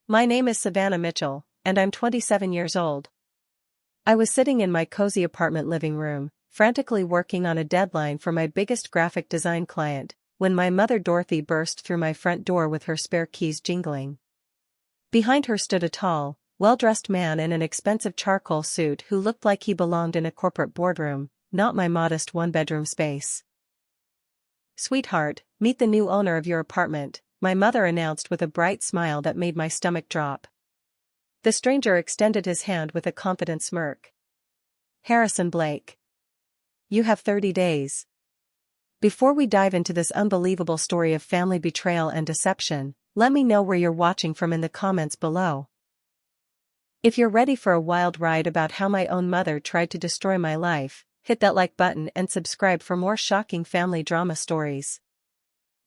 My name is Savannah Mitchell, and I'm 27 years old. I was sitting in my cozy apartment living room, frantically working on a deadline for my biggest graphic design client, when my mother Dorothy burst through my front door with her spare keys jingling. Behind her stood a tall, well-dressed man in an expensive charcoal suit who looked like he belonged in a corporate boardroom, not my modest one-bedroom space. "Sweetheart, meet the new owner of your apartment," my mother announced with a bright smile that made my stomach drop. The stranger extended his hand with a confident smirk. "Harrison Blake. You have 30 days. Before we dive into this unbelievable story of family betrayal and deception, let me know where you're watching from in the comments below. If you're ready for a wild ride about how my own mother tried to destroy my life, hit that like button and subscribe for more shocking family drama stories.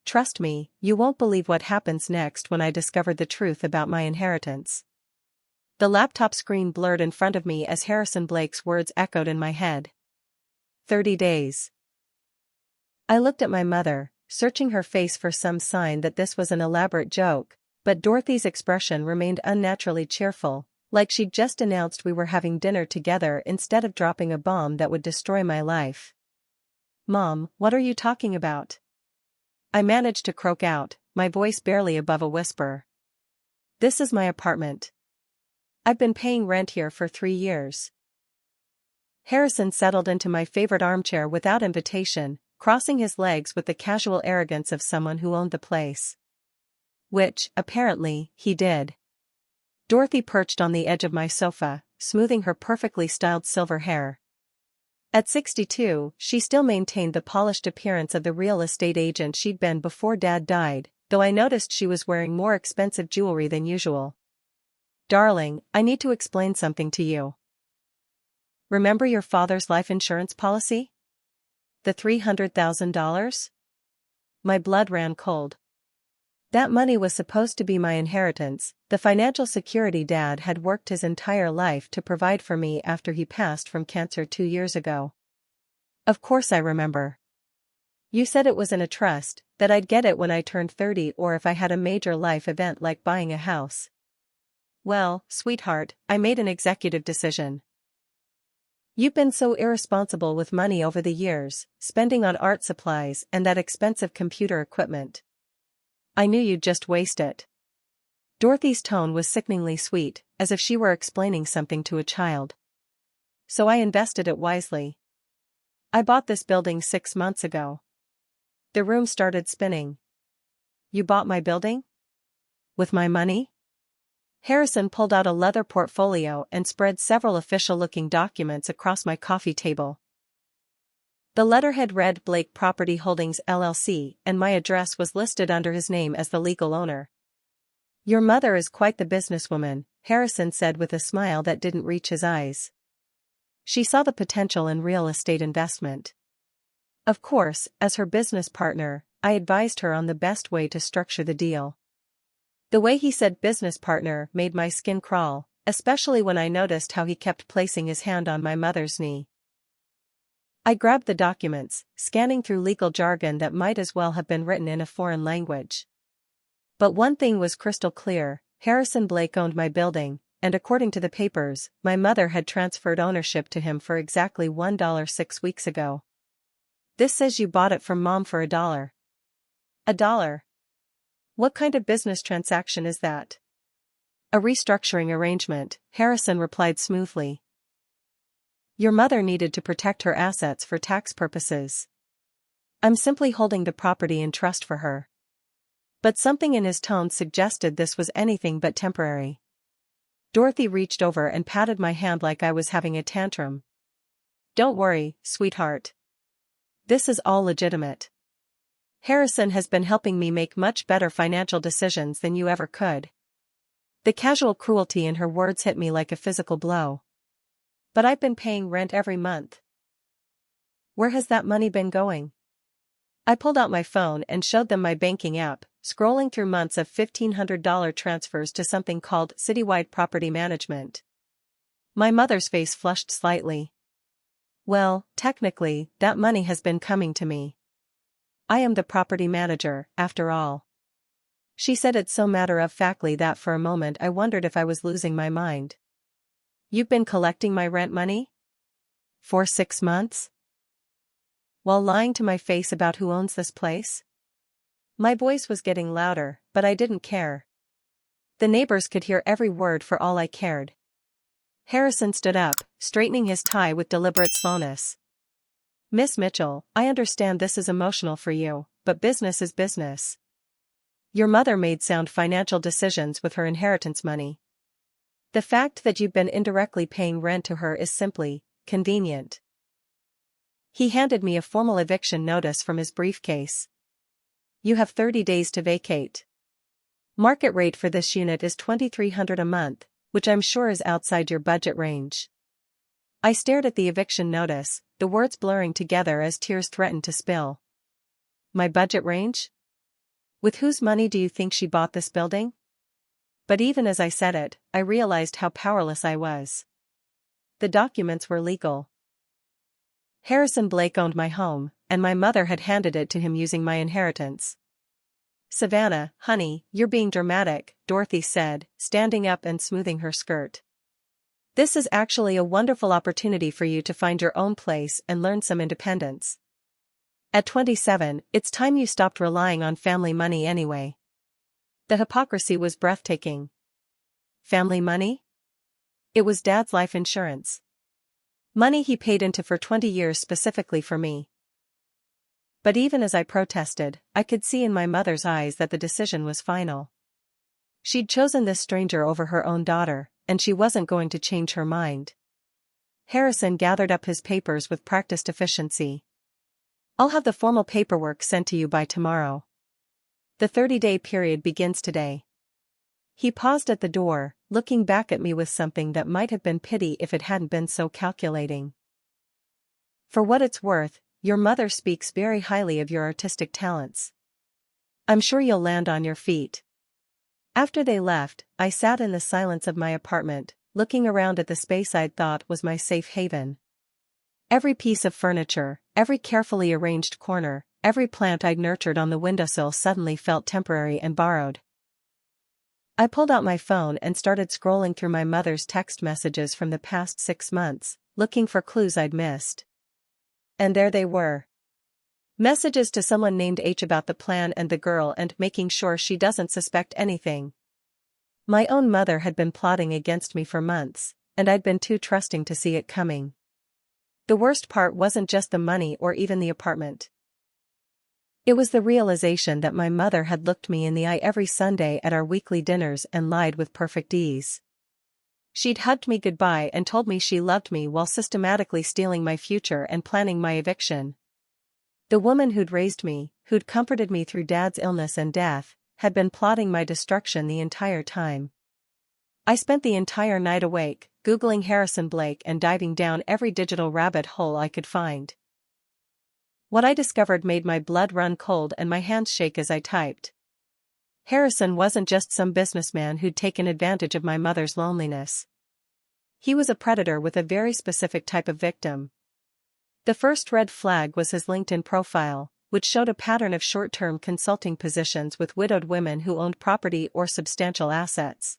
Trust me, you won't believe what happens next when I discover the truth about my inheritance. The laptop screen blurred in front of me as Harrison Blake's words echoed in my head. 30 days. I looked at my mother, searching her face for some sign that this was an elaborate joke, but Dorothy's expression remained unnaturally cheerful, like she'd just announced we were having dinner together instead of dropping a bomb that would destroy my life. "Mom, what are you talking about?" I managed to croak out, my voice barely above a whisper. "This is my apartment. I've been paying rent here for 3 years." Harrison settled into my favorite armchair without invitation, crossing his legs with the casual arrogance of someone who owned the place. Which, apparently, he did. Dorothy perched on the edge of my sofa, smoothing her perfectly styled silver hair. At 62, she still maintained the polished appearance of the real estate agent she'd been before Dad died, though I noticed she was wearing more expensive jewelry than usual. "Darling, I need to explain something to you. Remember your father's life insurance policy? The $300,000? My blood ran cold. That money was supposed to be my inheritance, the financial security Dad had worked his entire life to provide for me after he passed from cancer 2 years ago. Of course I remember. You said it was in a trust, that I'd get it when I turned 30 or if I had a major life event like buying a house. Well, sweetheart, I made an executive decision. You've been so irresponsible with money over the years, spending on art supplies and that expensive computer equipment. I knew you'd just waste it." Dorothy's tone was sickeningly sweet, as if she were explaining something to a child. "So I invested it wisely. I bought this building 6 months ago." The room started spinning. "You bought my building? With my money?" Harrison pulled out a leather portfolio and spread several official-looking documents across my coffee table. The letterhead read Blake Property Holdings LLC, and my address was listed under his name as the legal owner. "Your mother is quite the businesswoman," Harrison said with a smile that didn't reach his eyes. "She saw the potential in real estate investment. Of course, as her business partner, I advised her on the best way to structure the deal." The way he said business partner made my skin crawl, especially when I noticed how he kept placing his hand on my mother's knee. I grabbed the documents, scanning through legal jargon that might as well have been written in a foreign language. But one thing was crystal clear: Harrison Blake owned my building, and according to the papers, my mother had transferred ownership to him for exactly $1 6 weeks ago. "This says you bought it from Mom for $1. $1? What kind of business transaction is that?" "A restructuring arrangement," Harrison replied smoothly. "Your mother needed to protect her assets for tax purposes. I'm simply holding the property in trust for her." But something in his tone suggested this was anything but temporary. Dorothy reached over and patted my hand like I was having a tantrum. "Don't worry, sweetheart. This is all legitimate. Harrison has been helping me make much better financial decisions than you ever could." The casual cruelty in her words hit me like a physical blow. "But I've been paying rent every month. Where has that money been going?" I pulled out my phone and showed them my banking app, scrolling through months of $1,500 transfers to something called Citywide Property Management. My mother's face flushed slightly. "Well, technically, that money has been coming to me. I am the property manager, after all." She said it so matter-of-factly that for a moment I wondered if I was losing my mind. "You've been collecting my rent money? For 6 months? While lying to my face about who owns this place?" My voice was getting louder, but I didn't care. The neighbors could hear every word for all I cared. Harrison stood up, straightening his tie with deliberate slowness. "Miss Mitchell, I understand this is emotional for you, but business is business. Your mother made sound financial decisions with her inheritance money. The fact that you've been indirectly paying rent to her is simply convenient." He handed me a formal eviction notice from his briefcase. "You have 30 days to vacate. Market rate for this unit is $2,300 a month, which I'm sure is outside your budget range." I stared at the eviction notice, the words blurring together as tears threatened to spill. My budget range? With whose money do you think she bought this building? But even as I said it, I realized how powerless I was. The documents were legal. Harrison Blake owned my home, and my mother had handed it to him using my inheritance. "Savannah, honey, you're being dramatic," Dorothy said, standing up and smoothing her skirt. "This is actually a wonderful opportunity for you to find your own place and learn some independence. At 27, it's time you stopped relying on family money anyway." The hypocrisy was breathtaking. Family money? It was Dad's life insurance. Money he paid into for 20 years specifically for me. But even as I protested, I could see in my mother's eyes that the decision was final. She'd chosen this stranger over her own daughter, and she wasn't going to change her mind. Harrison gathered up his papers with practiced efficiency. "I'll have the formal paperwork sent to you by tomorrow. The 30-day period begins today." He paused at the door, looking back at me with something that might have been pity if it hadn't been so calculating. "For what it's worth, your mother speaks very highly of your artistic talents. I'm sure you'll land on your feet." After they left, I sat in the silence of my apartment, looking around at the space I'd thought was my safe haven. Every piece of furniture, every carefully arranged corner, every plant I'd nurtured on the windowsill suddenly felt temporary and borrowed. I pulled out my phone and started scrolling through my mother's text messages from the past 6 months, looking for clues I'd missed. And there they were. Messages to someone named H about the plan and the girl and making sure she doesn't suspect anything. My own mother had been plotting against me for months, and I'd been too trusting to see it coming. The worst part wasn't just the money or even the apartment. It was the realization that my mother had looked me in the eye every Sunday at our weekly dinners and lied with perfect ease. She'd hugged me goodbye and told me she loved me while systematically stealing my future and planning my eviction. The woman who'd raised me, who'd comforted me through Dad's illness and death, had been plotting my destruction the entire time. I spent the entire night awake, Googling Harrison Blake and diving down every digital rabbit hole I could find. What I discovered made my blood run cold and my hands shake as I typed. Harrison wasn't just some businessman who'd taken advantage of my mother's loneliness. He was a predator with a very specific type of victim. The first red flag was his LinkedIn profile, which showed a pattern of short-term consulting positions with widowed women who owned property or substantial assets.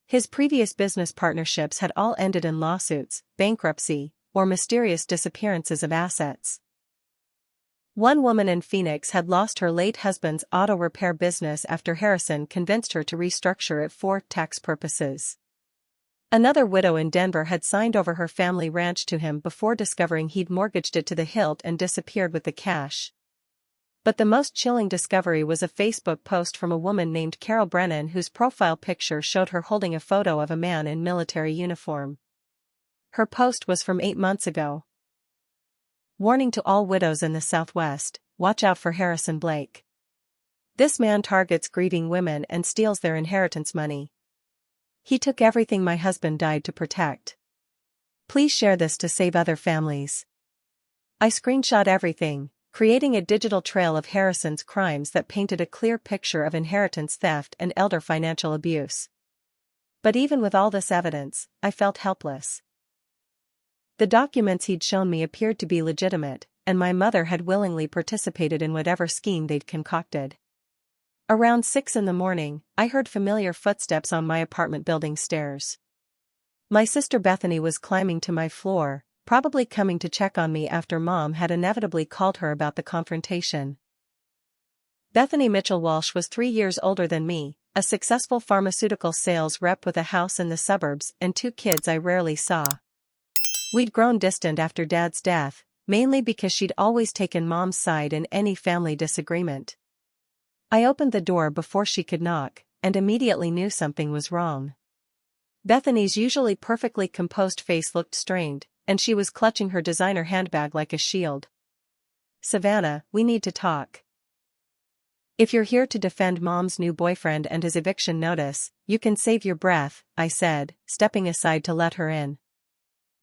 His previous business partnerships had all ended in lawsuits, bankruptcy, or mysterious disappearances of assets. One woman in Phoenix had lost her late husband's auto repair business after Harrison convinced her to restructure it for tax purposes. Another widow in Denver had signed over her family ranch to him before discovering he'd mortgaged it to the hilt and disappeared with the cash. But the most chilling discovery was a Facebook post from a woman named Carol Brennan whose profile picture showed her holding a photo of a man in military uniform. Her post was from 8 months ago. Warning to all widows in the Southwest, watch out for Harrison Blake. This man targets grieving women and steals their inheritance money. He took everything my husband died to protect. Please share this to save other families. I screenshot everything, creating a digital trail of Harrison's crimes that painted a clear picture of inheritance theft and elder financial abuse. But even with all this evidence, I felt helpless. The documents he'd shown me appeared to be legitimate, and my mother had willingly participated in whatever scheme they'd concocted. Around 6 in the morning, I heard familiar footsteps on my apartment building stairs. My sister Bethany was climbing to my floor, probably coming to check on me after Mom had inevitably called her about the confrontation. Bethany Mitchell Walsh was 3 years older than me, a successful pharmaceutical sales rep with a house in the suburbs and 2 kids I rarely saw. We'd grown distant after Dad's death, mainly because she'd always taken Mom's side in any family disagreement. I opened the door before she could knock, and immediately knew something was wrong. Bethany's usually perfectly composed face looked strained, and she was clutching her designer handbag like a shield. "Savannah, we need to talk. If you're here to defend Mom's new boyfriend and his eviction notice, you can save your breath," I said, stepping aside to let her in.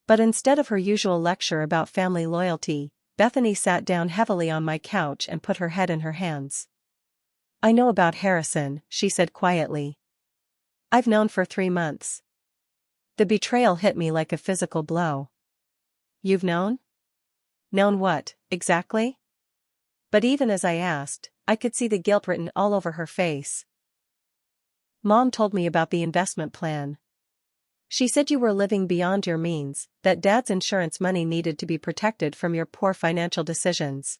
But instead of her usual lecture about family loyalty, Bethany sat down heavily on my couch and put her head in her hands. "I know about Harrison," she said quietly. "I've known for 3 months. The betrayal hit me like a physical blow." "You've known?" "Known what, exactly?" But even as I asked, I could see the guilt written all over her face. "Mom told me about the investment plan. She said you were living beyond your means, that Dad's insurance money needed to be protected from your poor financial decisions."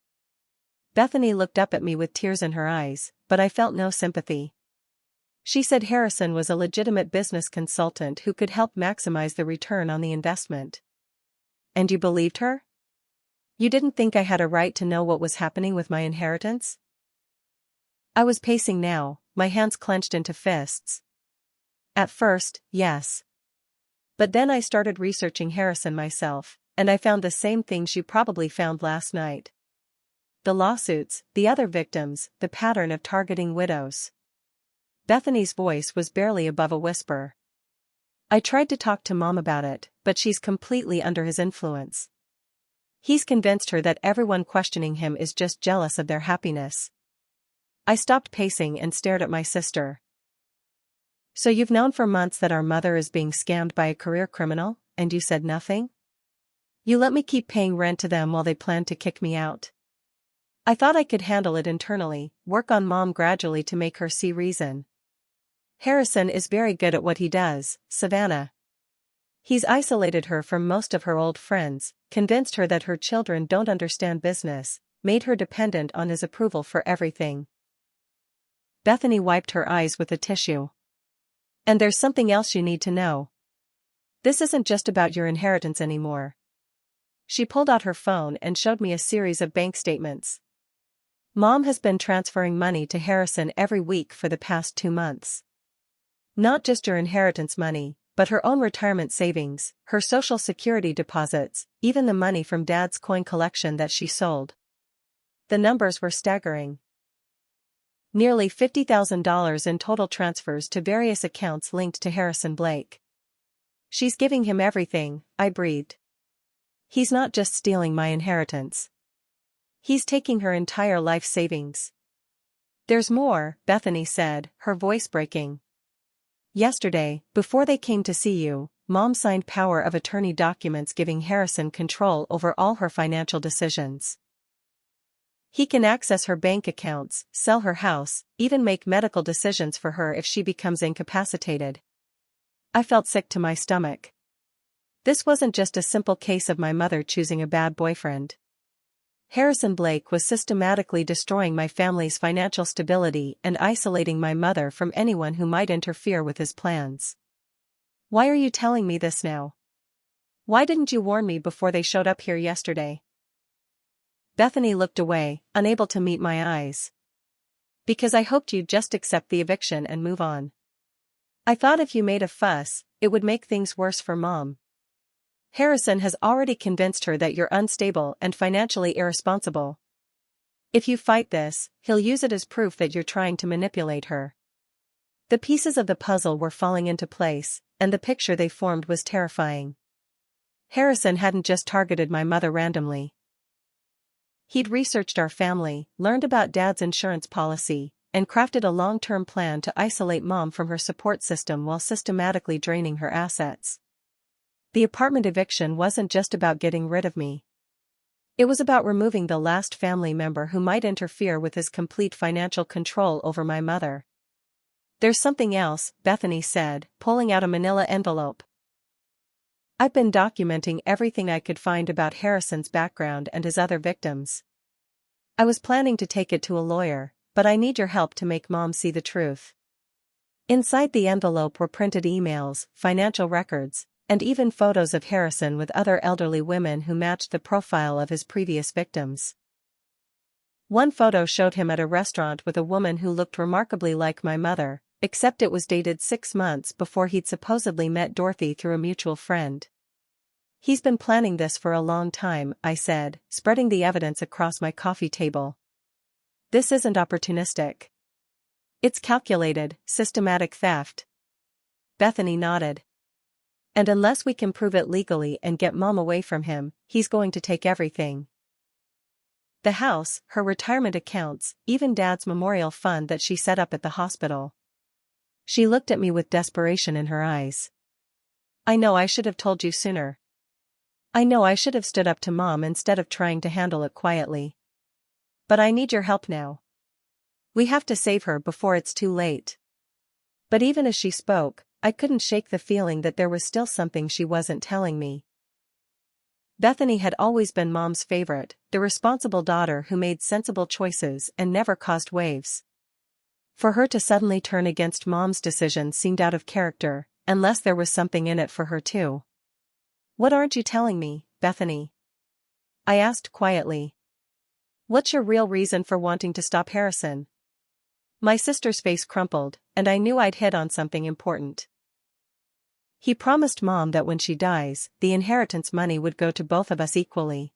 Bethany looked up at me with tears in her eyes, but I felt no sympathy. "She said Harrison was a legitimate business consultant who could help maximize the return on the investment." "And you believed her? You didn't think I had a right to know what was happening with my inheritance?" I was pacing now, my hands clenched into fists. "At first, yes. But then I started researching Harrison myself, and I found the same things you probably found last night. The lawsuits, the other victims, the pattern of targeting widows." Bethany's voice was barely above a whisper. "I tried to talk to Mom about it, but she's completely under his influence. He's convinced her that everyone questioning him is just jealous of their happiness." I stopped pacing and stared at my sister. "So you've known for months that our mother is being scammed by a career criminal, and you said nothing? You let me keep paying rent to them while they planned to kick me out. I thought I could handle it internally, work on Mom gradually to make her see reason. Harrison is very good at what he does, Savannah. He's isolated her from most of her old friends, convinced her that her children don't understand business, made her dependent on his approval for everything." Bethany wiped her eyes with a tissue. "And there's something else you need to know. This isn't just about your inheritance anymore." She pulled out her phone and showed me a series of bank statements. "Mom has been transferring money to Harrison every week for the past 2 months. Not just your inheritance money, but her own retirement savings, her Social Security deposits, even the money from Dad's coin collection that she sold." The numbers were staggering. Nearly $50,000 in total transfers to various accounts linked to Harrison Blake. "She's giving him everything," I breathed. "He's not just stealing my inheritance. He's taking her entire life savings." "There's more," Bethany said, her voice breaking. "Yesterday, before they came to see you, Mom signed power of attorney documents giving Harrison control over all her financial decisions. He can access her bank accounts, sell her house, even make medical decisions for her if she becomes incapacitated." I felt sick to my stomach. This wasn't just a simple case of my mother choosing a bad boyfriend. Harrison Blake was systematically destroying my family's financial stability and isolating my mother from anyone who might interfere with his plans. "Why are you telling me this now? Why didn't you warn me before they showed up here yesterday?" Bethany looked away, unable to meet my eyes. "Because I hoped you'd just accept the eviction and move on. I thought if you made a fuss, it would make things worse for Mom. Harrison has already convinced her that you're unstable and financially irresponsible. If you fight this, he'll use it as proof that you're trying to manipulate her." The pieces of the puzzle were falling into place, and the picture they formed was terrifying. Harrison hadn't just targeted my mother randomly. He'd researched our family, learned about Dad's insurance policy, and crafted a long-term plan to isolate Mom from her support system while systematically draining her assets. The apartment eviction wasn't just about getting rid of me. It was about removing the last family member who might interfere with his complete financial control over my mother. There's something else, Bethany said, pulling out a manila envelope. I've been documenting everything I could find about Harrison's background and his other victims. I was planning to take it to a lawyer, but I need your help to make Mom see the truth. Inside the envelope were printed emails, financial records, and even photos of Harrison with other elderly women who matched the profile of his previous victims. One photo showed him at a restaurant with a woman who looked remarkably like my mother, except it was dated 6 months before he'd supposedly met Dorothy through a mutual friend. He's been planning this for a long time, I said, spreading the evidence across my coffee table. This isn't opportunistic. It's calculated, systematic theft. Bethany nodded. And unless we can prove it legally and get Mom away from him, he's going to take everything. The house, her retirement accounts, even Dad's memorial fund that she set up at the hospital. She looked at me with desperation in her eyes. I know I should have told you sooner. I know I should have stood up to Mom instead of trying to handle it quietly. But I need your help now. We have to save her before it's too late. But even as she spoke, I couldn't shake the feeling that there was still something she wasn't telling me. Bethany had always been Mom's favorite, the responsible daughter who made sensible choices and never caused waves. For her to suddenly turn against Mom's decision seemed out of character, unless there was something in it for her too. What aren't you telling me, Bethany? I asked quietly. What's your real reason for wanting to stop Harrison? My sister's face crumpled, and I knew I'd hit on something important. He promised Mom that when she dies, the inheritance money would go to both of us equally.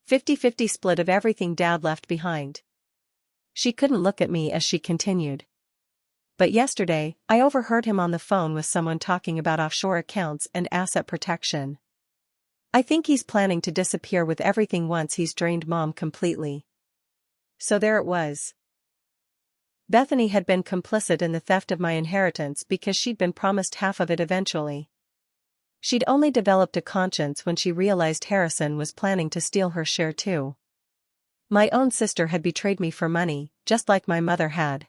50-50 split of everything Dad left behind. She couldn't look at me as she continued. But yesterday, I overheard him on the phone with someone talking about offshore accounts and asset protection. I think he's planning to disappear with everything once he's drained Mom completely. So there it was. Bethany had been complicit in the theft of my inheritance because she'd been promised half of it eventually. She'd only developed a conscience when she realized Harrison was planning to steal her share too. My own sister had betrayed me for money, just like my mother had.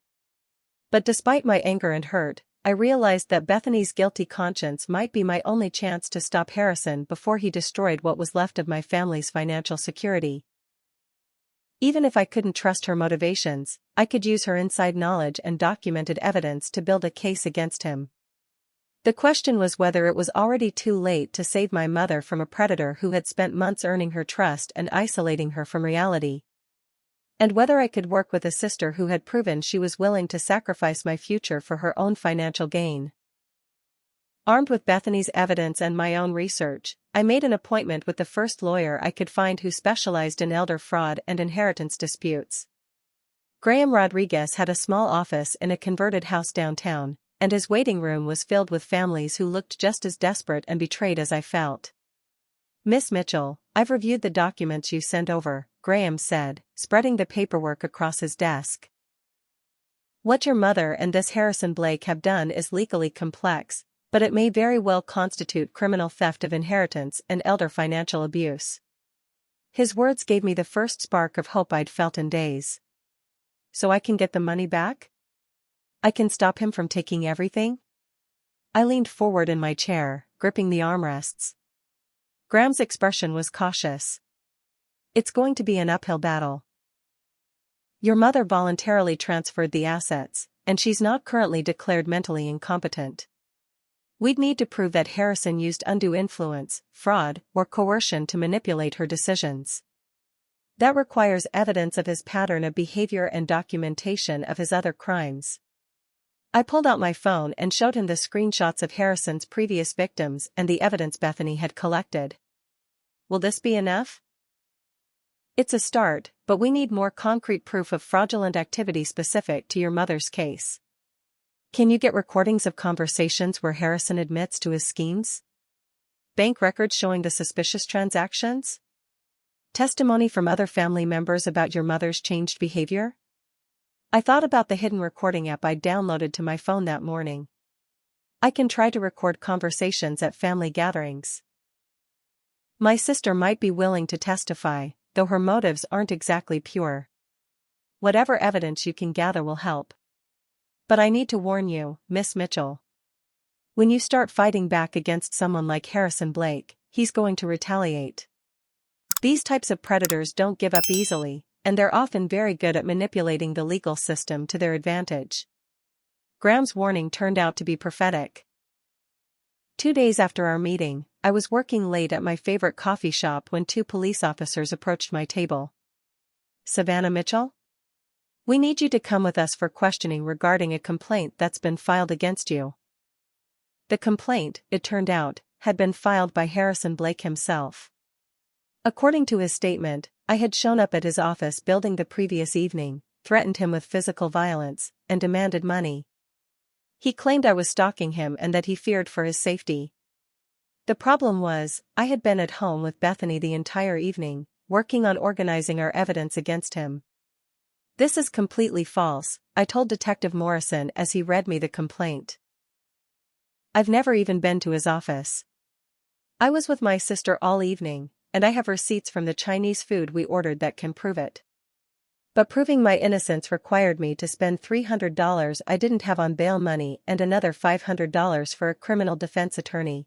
But despite my anger and hurt, I realized that Bethany's guilty conscience might be my only chance to stop Harrison before he destroyed what was left of my family's financial security. Even if I couldn't trust her motivations, I could use her inside knowledge and documented evidence to build a case against him. The question was whether it was already too late to save my mother from a predator who had spent months earning her trust and isolating her from reality. And whether I could work with a sister who had proven she was willing to sacrifice my future for her own financial gain. Armed with Bethany's evidence and my own research, I made an appointment with the first lawyer I could find who specialized in elder fraud and inheritance disputes. Graham Rodriguez had a small office in a converted house downtown, and his waiting room was filled with families who looked just as desperate and betrayed as I felt. Miss Mitchell, I've reviewed the documents you sent over, Graham said, spreading the paperwork across his desk. What your mother and this Harrison Blake have done is legally complex, but it may very well constitute criminal theft of inheritance and elder financial abuse. His words gave me the first spark of hope I'd felt in days. So I can get the money back? I can stop him from taking everything? I leaned forward in my chair, gripping the armrests. Graham's expression was cautious. It's going to be an uphill battle. Your mother voluntarily transferred the assets, and she's not currently declared mentally incompetent. We'd need to prove that Harrison used undue influence, fraud, or coercion to manipulate her decisions. That requires evidence of his pattern of behavior and documentation of his other crimes. I pulled out my phone and showed him the screenshots of Harrison's previous victims and the evidence Bethany had collected. Will this be enough? It's a start, but we need more concrete proof of fraudulent activity specific to your mother's case. Can you get recordings of conversations where Harrison admits to his schemes? Bank records showing the suspicious transactions? Testimony from other family members about your mother's changed behavior? I thought about the hidden recording app I'd downloaded to my phone that morning. I can try to record conversations at family gatherings. My sister might be willing to testify, though her motives aren't exactly pure. Whatever evidence you can gather will help. But I need to warn you, Miss Mitchell. When you start fighting back against someone like Harrison Blake, he's going to retaliate. These types of predators don't give up easily, and they're often very good at manipulating the legal system to their advantage. Graham's warning turned out to be prophetic. 2 days after our meeting, I was working late at my favorite coffee shop when 2 police officers approached my table. Savannah Mitchell? We need you to come with us for questioning regarding a complaint that's been filed against you. The complaint, it turned out, had been filed by Harrison Blake himself. According to his statement, I had shown up at his office building the previous evening, threatened him with physical violence, and demanded money. He claimed I was stalking him and that he feared for his safety. The problem was, I had been at home with Bethany the entire evening, working on organizing our evidence against him. This is completely false, I told Detective Morrison as he read me the complaint. I've never even been to his office. I was with my sister all evening, and I have receipts from the Chinese food we ordered that can prove it. But proving my innocence required me to spend $300 I didn't have on bail money and another $500 for a criminal defense attorney.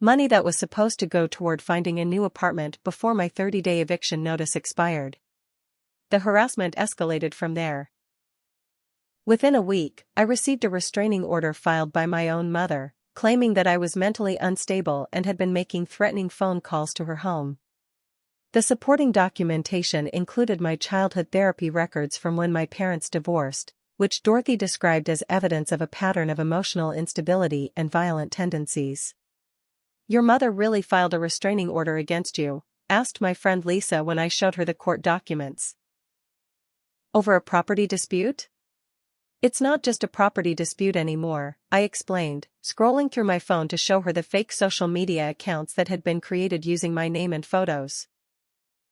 Money that was supposed to go toward finding a new apartment before my 30-day eviction notice expired. The harassment escalated from there. Within a week, I received a restraining order filed by my own mother, claiming that I was mentally unstable and had been making threatening phone calls to her home. The supporting documentation included my childhood therapy records from when my parents divorced, which Dorothy described as evidence of a pattern of emotional instability and violent tendencies. "Your mother really filed a restraining order against you?" asked my friend Lisa when I showed her the court documents. "Over a property dispute?" "It's not just a property dispute anymore," I explained, scrolling through my phone to show her the fake social media accounts that had been created using my name and photos.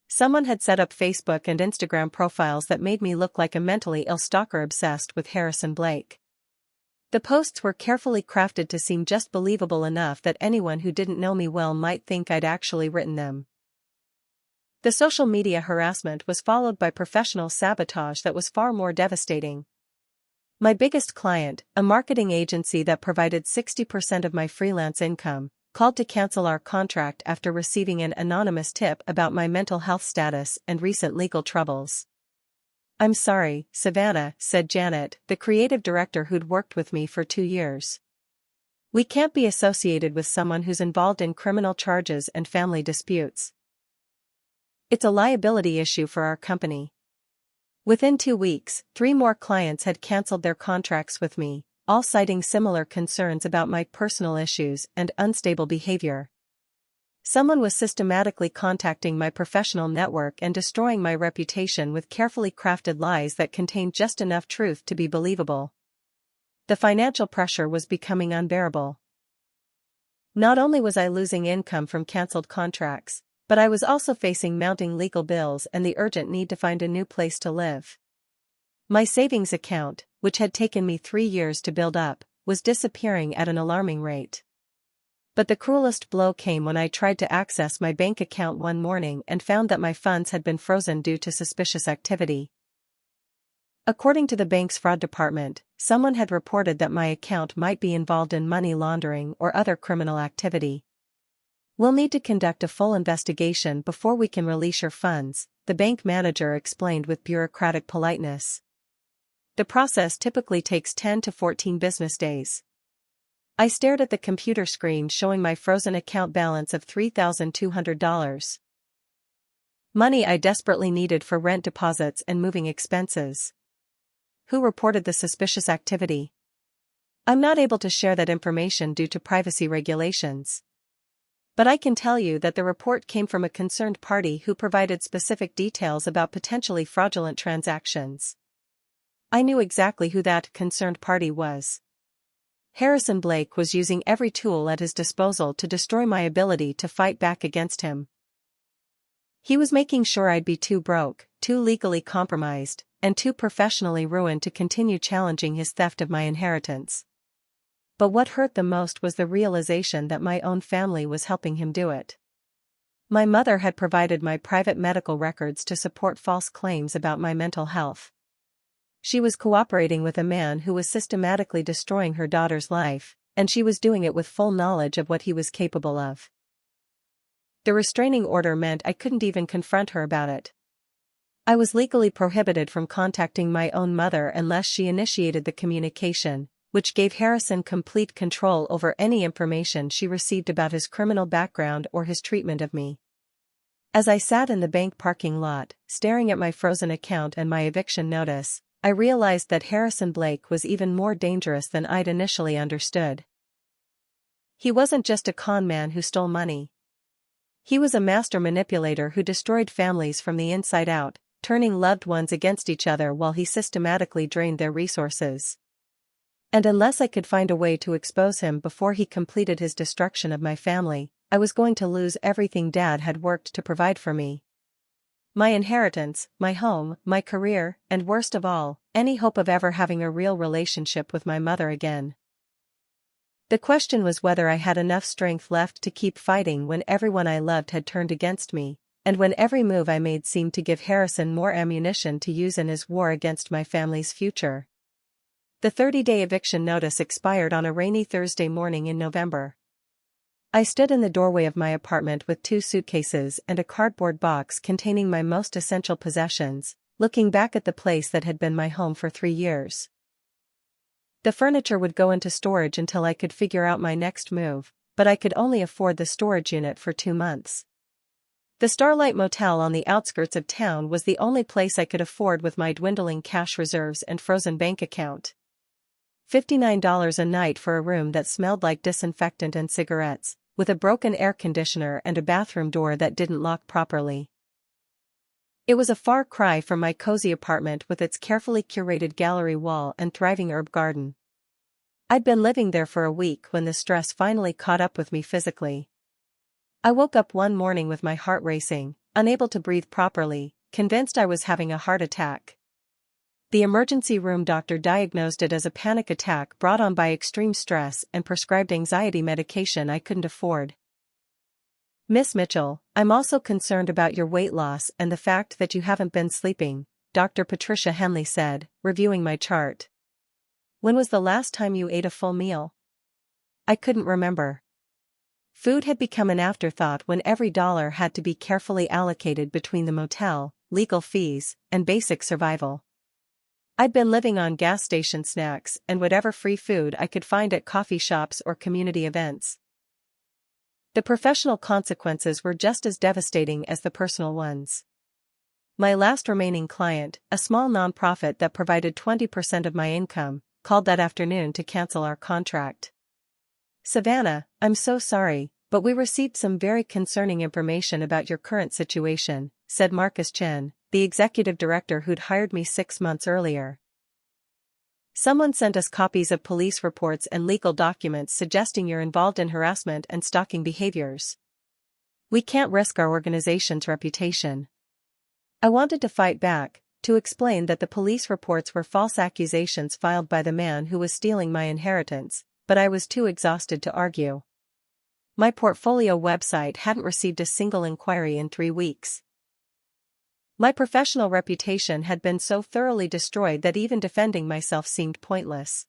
Someone had set up Facebook and Instagram profiles that made me look like a mentally ill stalker obsessed with Harrison Blake. The posts were carefully crafted to seem just believable enough that anyone who didn't know me well might think I'd actually written them. The social media harassment was followed by professional sabotage that was far more devastating. My biggest client, a marketing agency that provided 60% of my freelance income, called to cancel our contract after receiving an anonymous tip about my mental health status and recent legal troubles. "I'm sorry, Savannah," said Janet, the creative director who'd worked with me for 2 years. "We can't be associated with someone who's involved in criminal charges and family disputes. It's a liability issue for our company." Within 2 weeks, 3 more clients had canceled their contracts with me, all citing similar concerns about my personal issues and unstable behavior. Someone was systematically contacting my professional network and destroying my reputation with carefully crafted lies that contained just enough truth to be believable. The financial pressure was becoming unbearable. Not only was I losing income from canceled contracts, but I was also facing mounting legal bills and the urgent need to find a new place to live. My savings account, which had taken me 3 years to build up, was disappearing at an alarming rate. But the cruelest blow came when I tried to access my bank account one morning and found that my funds had been frozen due to suspicious activity. According to the bank's fraud department, someone had reported that my account might be involved in money laundering or other criminal activity. "We'll need to conduct a full investigation before we can release your funds," the bank manager explained with bureaucratic politeness. The process typically takes 10 to 14 business days. I stared at the computer screen showing my frozen account balance of $3,200. Money I desperately needed for rent deposits and moving expenses. Who reported the suspicious activity? I'm not able to share that information due to privacy regulations. But I can tell you that the report came from a concerned party who provided specific details about potentially fraudulent transactions. I knew exactly who that concerned party was. Harrison Blake was using every tool at his disposal to destroy my ability to fight back against him. He was making sure I'd be too broke, too legally compromised, and too professionally ruined to continue challenging his theft of my inheritance. But what hurt the most was the realization that my own family was helping him do it. My mother had provided my private medical records to support false claims about my mental health. She was cooperating with a man who was systematically destroying her daughter's life, and she was doing it with full knowledge of what he was capable of. The restraining order meant I couldn't even confront her about it. I was legally prohibited from contacting my own mother unless she initiated the communication, which gave Harrison complete control over any information she received about his criminal background or his treatment of me. As I sat in the bank parking lot, staring at my frozen account and my eviction notice, I realized that Harrison Blake was even more dangerous than I'd initially understood. He wasn't just a con man who stole money. He was a master manipulator who destroyed families from the inside out, turning loved ones against each other while he systematically drained their resources. And unless I could find a way to expose him before he completed his destruction of my family, I was going to lose everything Dad had worked to provide for me. My inheritance, my home, my career, and worst of all, any hope of ever having a real relationship with my mother again. The question was whether I had enough strength left to keep fighting when everyone I loved had turned against me, and when every move I made seemed to give Harrison more ammunition to use in his war against my family's future. The 30-day eviction notice expired on a rainy Thursday morning in November. I stood in the doorway of my apartment with 2 suitcases and a cardboard box containing my most essential possessions, looking back at the place that had been my home for 3 years. The furniture would go into storage until I could figure out my next move, but I could only afford the storage unit for 2 months. The Starlight Motel on the outskirts of town was the only place I could afford with my dwindling cash reserves and frozen bank account. $59 a night for a room that smelled like disinfectant and cigarettes, with a broken air conditioner and a bathroom door that didn't lock properly. It was a far cry from my cozy apartment with its carefully curated gallery wall and thriving herb garden. I'd been living there for a week when the stress finally caught up with me physically. I woke up one morning with my heart racing, unable to breathe properly, convinced I was having a heart attack. The emergency room doctor diagnosed it as a panic attack brought on by extreme stress and prescribed anxiety medication I couldn't afford. Miss Mitchell, I'm also concerned about your weight loss and the fact that you haven't been sleeping, Dr. Patricia Henley said, reviewing my chart. When was the last time you ate a full meal? I couldn't remember. Food had become an afterthought when every dollar had to be carefully allocated between the motel, legal fees, and basic survival. I'd been living on gas station snacks and whatever free food I could find at coffee shops or community events. The professional consequences were just as devastating as the personal ones. My last remaining client, a small nonprofit that provided 20% of my income, called that afternoon to cancel our contract. Savannah, I'm so sorry, but we received some very concerning information about your current situation, said Marcus Chen, the executive director who'd hired me 6 months earlier. Someone sent us copies of police reports and legal documents suggesting you're involved in harassment and stalking behaviors. We can't risk our organization's reputation. I wanted to fight back, to explain that the police reports were false accusations filed by the man who was stealing my inheritance, but I was too exhausted to argue. My portfolio website hadn't received a single inquiry in 3 weeks. My professional reputation had been so thoroughly destroyed that even defending myself seemed pointless.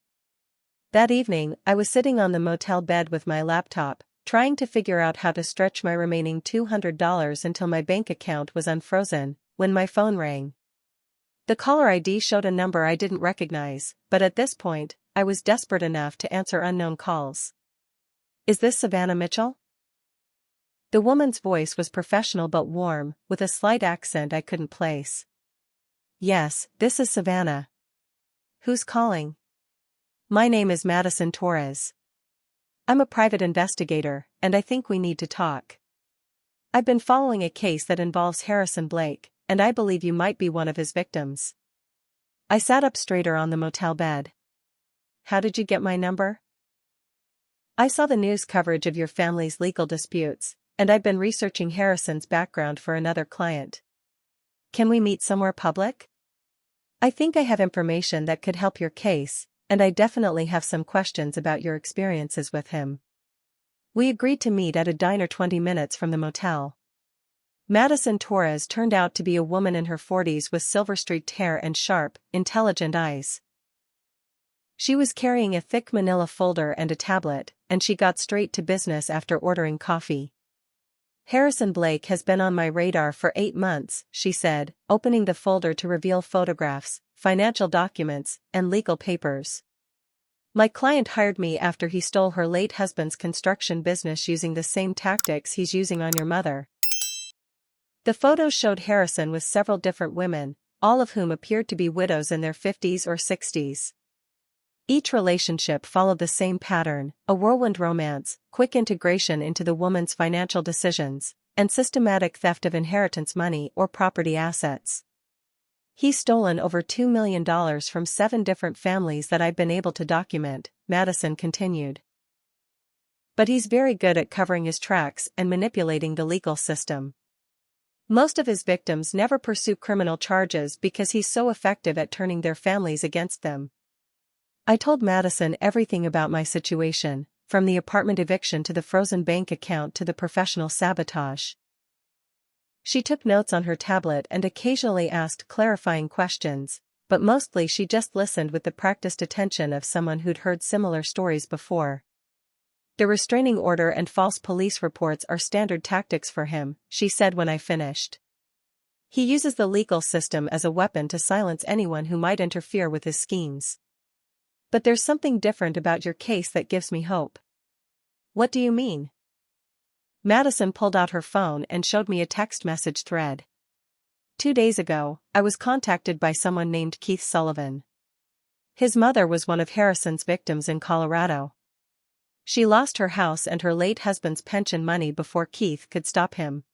That evening, I was sitting on the motel bed with my laptop, trying to figure out how to stretch my remaining $200 until my bank account was unfrozen, when my phone rang. The caller ID showed a number I didn't recognize, but at this point, I was desperate enough to answer unknown calls. Is this Savannah Mitchell? The woman's voice was professional but warm, with a slight accent I couldn't place. Yes, this is Savannah. Who's calling? My name is Madison Torres. I'm a private investigator, and I think we need to talk. I've been following a case that involves Harrison Blake, and I believe you might be one of his victims. I sat up straighter on the motel bed. How did you get my number? I saw the news coverage of your family's legal disputes, and I've been researching Harrison's background for another client. Can we meet somewhere public? I think I have information that could help your case, and I definitely have some questions about your experiences with him. We agreed to meet at a diner 20 minutes from the motel. Madison Torres turned out to be a woman in her 40s with silver-streaked hair and sharp, intelligent eyes. She was carrying a thick manila folder and a tablet, and she got straight to business after ordering coffee. "Harrison Blake has been on my radar for 8 months," she said, opening the folder to reveal photographs, financial documents, and legal papers. "My client hired me after he stole her late husband's construction business using the same tactics he's using on your mother." The photos showed Harrison with several different women, all of whom appeared to be widows in their 50s or 60s. Each relationship followed the same pattern: a whirlwind romance, quick integration into the woman's financial decisions, and systematic theft of inheritance money or property assets. "He's stolen over $2 million from 7 different families that I've been able to document," Madison continued. "But he's very good at covering his tracks and manipulating the legal system. Most of his victims never pursue criminal charges because he's so effective at turning their families against them." I told Madison everything about my situation, from the apartment eviction to the frozen bank account to the professional sabotage. She took notes on her tablet and occasionally asked clarifying questions, but mostly she just listened with the practiced attention of someone who'd heard similar stories before. "The restraining order and false police reports are standard tactics for him," she said when I finished. "He uses the legal system as a weapon to silence anyone who might interfere with his schemes. But there's something different about your case that gives me hope." "What do you mean?" Madison pulled out her phone and showed me a text message thread. 2 days ago, I was contacted by someone named Keith Sullivan. His mother was one of Harrison's victims in Colorado. She lost her house and her late husband's pension money before Keith could stop him.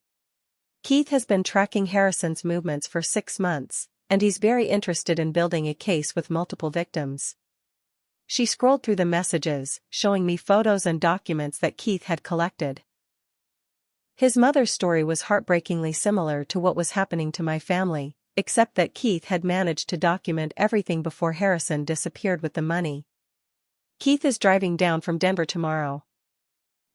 Keith has been tracking Harrison's movements for 6 months, and he's very interested in building a case with multiple victims. She scrolled through the messages, showing me photos and documents that Keith had collected. His mother's story was heartbreakingly similar to what was happening to my family, except that Keith had managed to document everything before Harrison disappeared with the money. "Keith is driving down from Denver tomorrow.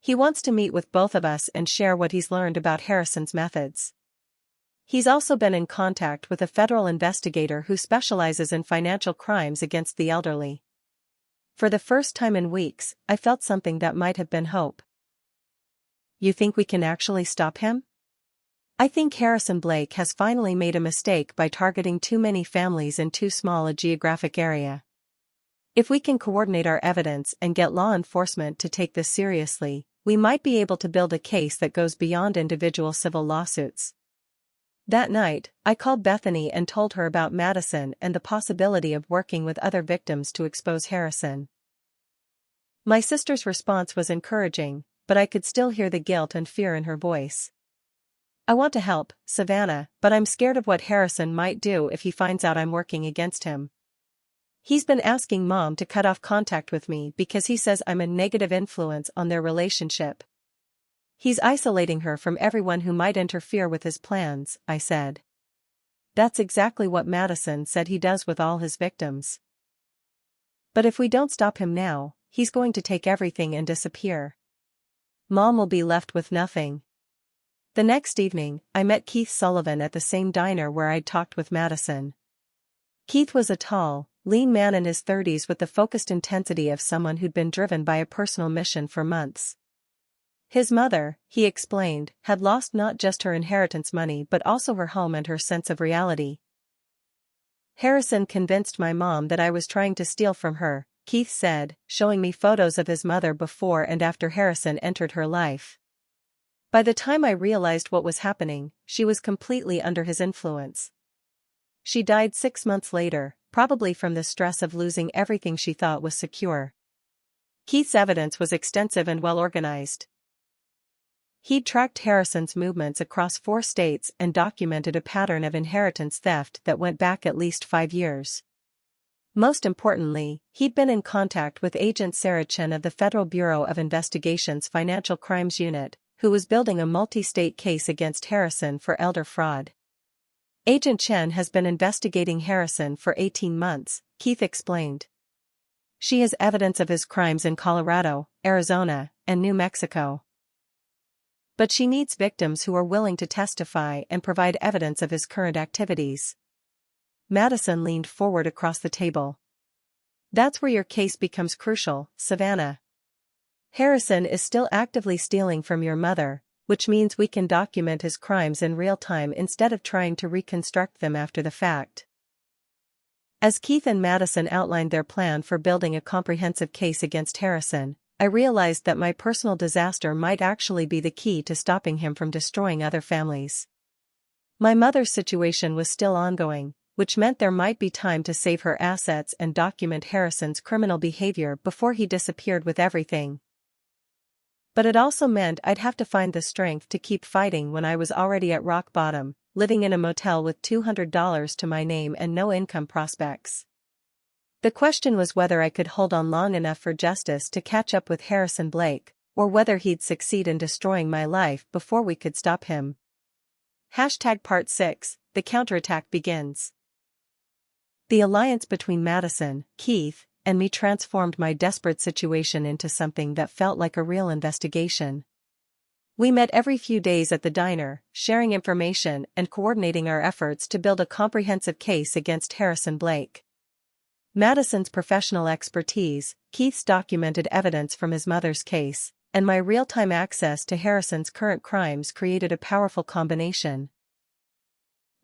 He wants to meet with both of us and share what he's learned about Harrison's methods. He's also been in contact with a federal investigator who specializes in financial crimes against the elderly." For the first time in weeks, I felt something that might have been hope. "You think we can actually stop him?" "I think Harrison Blake has finally made a mistake by targeting too many families in too small a geographic area. If we can coordinate our evidence and get law enforcement to take this seriously, we might be able to build a case that goes beyond individual civil lawsuits." That night, I called Bethany and told her about Madison and the possibility of working with other victims to expose Harrison. My sister's response was encouraging, but I could still hear the guilt and fear in her voice. "I want to help, Savannah, but I'm scared of what Harrison might do if he finds out I'm working against him. He's been asking Mom to cut off contact with me because he says I'm a negative influence on their relationship. He's isolating her from everyone who might interfere with his plans," I said. "That's exactly what Madison said he does with all his victims. But if we don't stop him now, he's going to take everything and disappear. Mom will be left with nothing." The next evening, I met Keith Sullivan at the same diner where I'd talked with Madison. Keith was a tall, lean man in his 30s with the focused intensity of someone who'd been driven by a personal mission for months. His mother, he explained, had lost not just her inheritance money but also her home and her sense of reality. "Harrison convinced my mom that I was trying to steal from her," Keith said, showing me photos of his mother before and after Harrison entered her life. "By the time I realized what was happening, she was completely under his influence. She died 6 months later, probably from the stress of losing everything she thought was secure." Keith's evidence was extensive and well organized. He'd tracked Harrison's movements across 4 states and documented a pattern of inheritance theft that went back at least 5 years. Most importantly, he'd been in contact with Agent Sarah Chen of the Federal Bureau of Investigation's Financial Crimes Unit, who was building a multi-state case against Harrison for elder fraud. "Agent Chen has been investigating Harrison for 18 months, Keith explained. She has evidence of his crimes in Colorado, Arizona, and New Mexico. But she needs victims who are willing to testify and provide evidence of his current activities. Madison leaned forward across the table. That's where your case becomes crucial, Savannah. Harrison is still actively stealing from your mother, which means we can document his crimes in real time instead of trying to reconstruct them after the fact. As Keith and Madison outlined their plan for building a comprehensive case against Harrison, I realized that my personal disaster might actually be the key to stopping him from destroying other families. My mother's situation was still ongoing, which meant there might be time to save her assets and document Harrison's criminal behavior before he disappeared with everything. But it also meant I'd have to find the strength to keep fighting when I was already at rock bottom, living in a motel with $200 to my name and no income prospects. The question was whether I could hold on long enough for justice to catch up with Harrison Blake, or whether he'd succeed in destroying my life before we could stop him. Part 6, the counterattack begins. The alliance between Madison, Keith, and me transformed my desperate situation into something that felt like a real investigation. We met every few days at the diner, sharing information and coordinating our efforts to build a comprehensive case against Harrison Blake. Madison's professional expertise, Keith's documented evidence from his mother's case, and my real-time access to Harrison's current crimes created a powerful combination.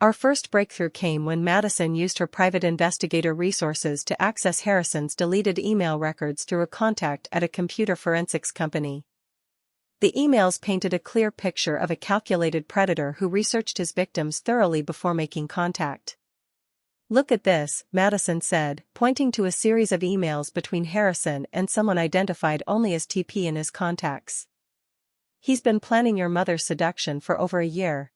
Our first breakthrough came when Madison used her private investigator resources to access Harrison's deleted email records through a contact at a computer forensics company. The emails painted a clear picture of a calculated predator who researched his victims thoroughly before making contact. "Look at this," Madison said, pointing to a series of emails between Harrison and someone identified only as TP in his contacts. "He's been planning your mother's seduction for over a year."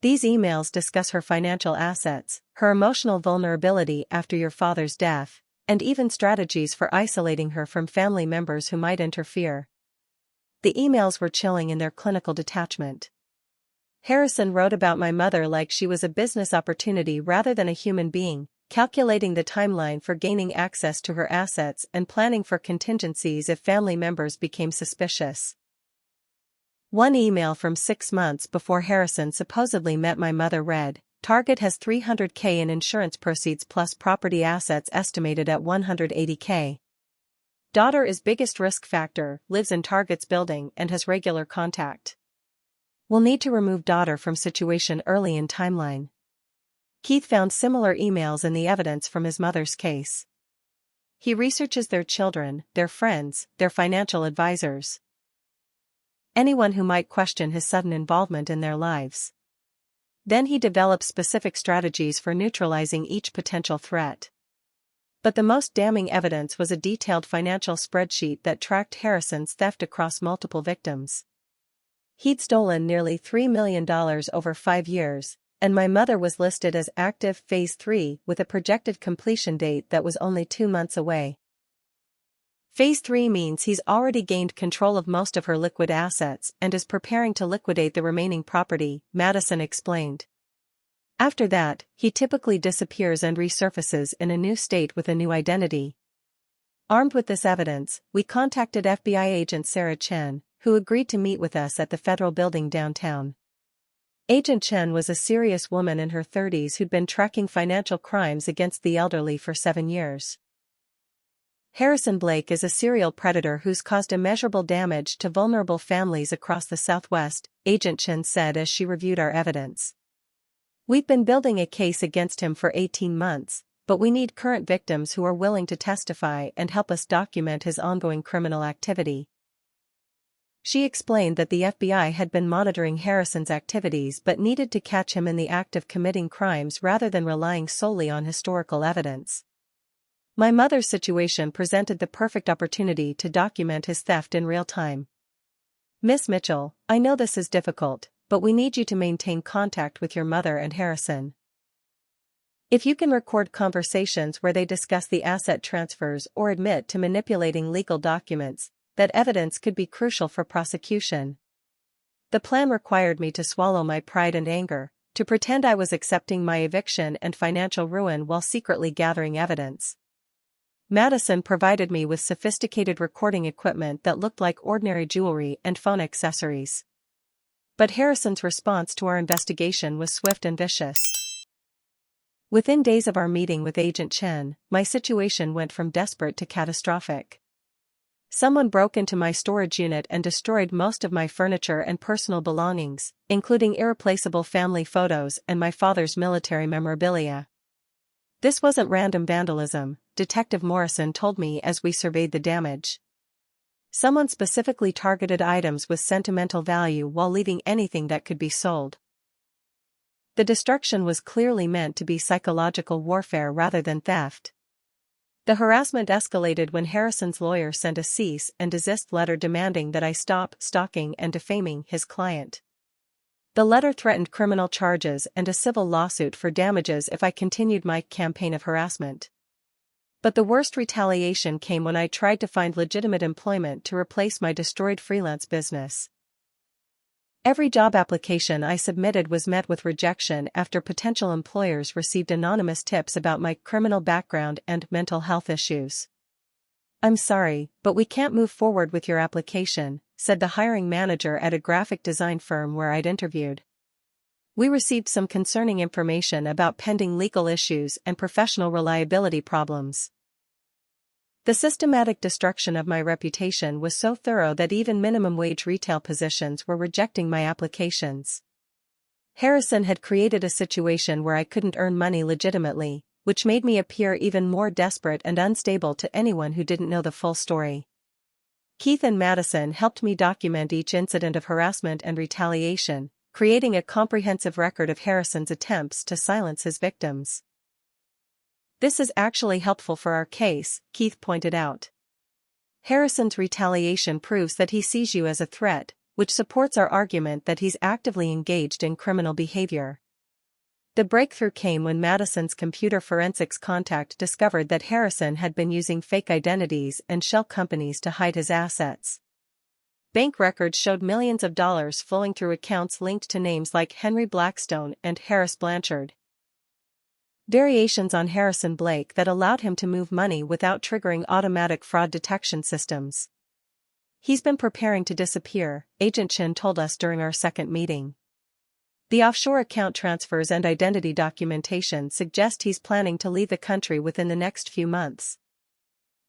These emails discuss her financial assets, her emotional vulnerability after your father's death, and even strategies for isolating her from family members who might interfere. The emails were chilling in their clinical detachment. Harrison wrote about my mother like she was a business opportunity rather than a human being, calculating the timeline for gaining access to her assets and planning for contingencies if family members became suspicious. One email from 6 months before Harrison supposedly met my mother read, "Target has $300K in insurance proceeds plus property assets estimated at $180K. Daughter is biggest risk factor, lives in Target's building and has regular contact. Will need to remove daughter from situation early in timeline." Keith found similar emails in the evidence from his mother's case. He researches their children, their friends, their financial advisors. Anyone who might question his sudden involvement in their lives. Then he develops specific strategies for neutralizing each potential threat. But the most damning evidence was a detailed financial spreadsheet that tracked Harrison's theft across multiple victims. He'd stolen nearly $3 million over 5 years, and my mother was listed as active Phase 3 with a projected completion date that was only 2 months away. Phase 3 means he's already gained control of most of her liquid assets and is preparing to liquidate the remaining property, Madison explained. After that, he typically disappears and resurfaces in a new state with a new identity. Armed with this evidence, we contacted FBI agent Sarah Chen, who agreed to meet with us at the federal building downtown. Agent Chen was a serious woman in her 30s who'd been tracking financial crimes against the elderly for 7 years. Harrison Blake is a serial predator who's caused immeasurable damage to vulnerable families across the Southwest, Agent Chen said as she reviewed our evidence. We've been building a case against him for 18 months, but we need current victims who are willing to testify and help us document his ongoing criminal activity. She explained that the FBI had been monitoring Harrison's activities but needed to catch him in the act of committing crimes rather than relying solely on historical evidence. My mother's situation presented the perfect opportunity to document his theft in real time. "Miss Mitchell, I know this is difficult, but we need you to maintain contact with your mother and Harrison. If you can record conversations where they discuss the asset transfers or admit to manipulating legal documents, that evidence could be crucial for prosecution." The plan required me to swallow my pride and anger, to pretend I was accepting my eviction and financial ruin while secretly gathering evidence. Madison provided me with sophisticated recording equipment that looked like ordinary jewelry and phone accessories. But Harrison's response to our investigation was swift and vicious. Within days of our meeting with Agent Chen, my situation went from desperate to catastrophic. Someone broke into my storage unit and destroyed most of my furniture and personal belongings, including irreplaceable family photos and my father's military memorabilia. This wasn't random vandalism, Detective Morrison told me as we surveyed the damage. Someone specifically targeted items with sentimental value while leaving anything that could be sold. The destruction was clearly meant to be psychological warfare rather than theft. The harassment escalated when Harrison's lawyer sent a cease and desist letter demanding that I stop stalking and defaming his client. The letter threatened criminal charges and a civil lawsuit for damages if I continued my campaign of harassment. But the worst retaliation came when I tried to find legitimate employment to replace my destroyed freelance business. Every job application I submitted was met with rejection after potential employers received anonymous tips about my criminal background and mental health issues. "I'm sorry, but we can't move forward with your application," said the hiring manager at a graphic design firm where I'd interviewed. "We received some concerning information about pending legal issues and professional reliability problems." The systematic destruction of my reputation was so thorough that even minimum-wage retail positions were rejecting my applications. Harrison had created a situation where I couldn't earn money legitimately, which made me appear even more desperate and unstable to anyone who didn't know the full story. Keith and Madison helped me document each incident of harassment and retaliation, creating a comprehensive record of Harrison's attempts to silence his victims. "This is actually helpful for our case," Keith pointed out. "Harrison's retaliation proves that he sees you as a threat, which supports our argument that he's actively engaged in criminal behavior." The breakthrough came when Madison's computer forensics contact discovered that Harrison had been using fake identities and shell companies to hide his assets. Bank records showed millions of dollars flowing through accounts linked to names like Henry Blackstone and Harris Blanchard. Variations on Harrison Blake that allowed him to move money without triggering automatic fraud detection systems. "He's been preparing to disappear," Agent Chen told us during our second meeting. "The offshore account transfers and identity documentation suggest he's planning to leave the country within the next few months.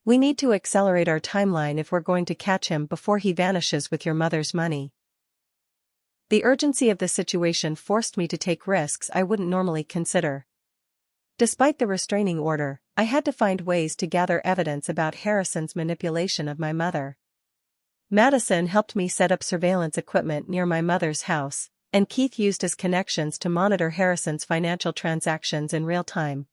We need to accelerate our timeline if we're going to catch him before he vanishes with your mother's money." The urgency of the situation forced me to take risks I wouldn't normally consider. Despite the restraining order, I had to find ways to gather evidence about Harrison's manipulation of my mother. Madison helped me set up surveillance equipment near my mother's house, and Keith used his connections to monitor Harrison's financial transactions in real time.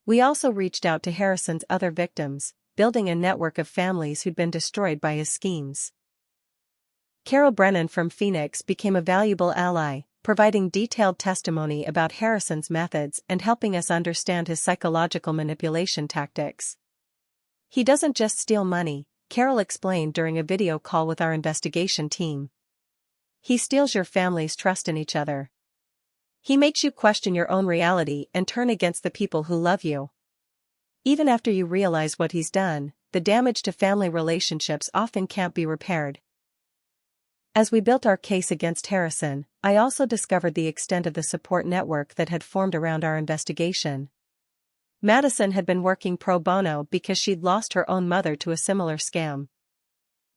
We also reached out to Harrison's other victims, building a network of families who'd been destroyed by his schemes. Carol Brennan from Phoenix became a valuable ally, providing detailed testimony about Harrison's methods and helping us understand his psychological manipulation tactics. "He doesn't just steal money," Carol explained during a video call with our investigation team. "He steals your family's trust in each other. He makes you question your own reality and turn against the people who love you. Even after you realize what he's done, the damage to family relationships often can't be repaired." As we built our case against Harrison, I also discovered the extent of the support network that had formed around our investigation. Madison had been working pro bono because she'd lost her own mother to a similar scam.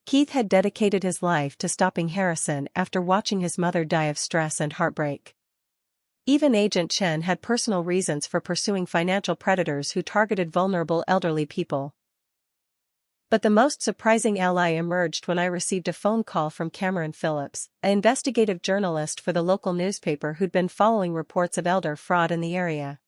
Keith had dedicated his life to stopping Harrison after watching his mother die of stress and heartbreak. Even Agent Chen had personal reasons for pursuing financial predators who targeted vulnerable elderly people. But the most surprising ally emerged when I received a phone call from Cameron Phillips, an investigative journalist for the local newspaper who'd been following reports of elder fraud in the area.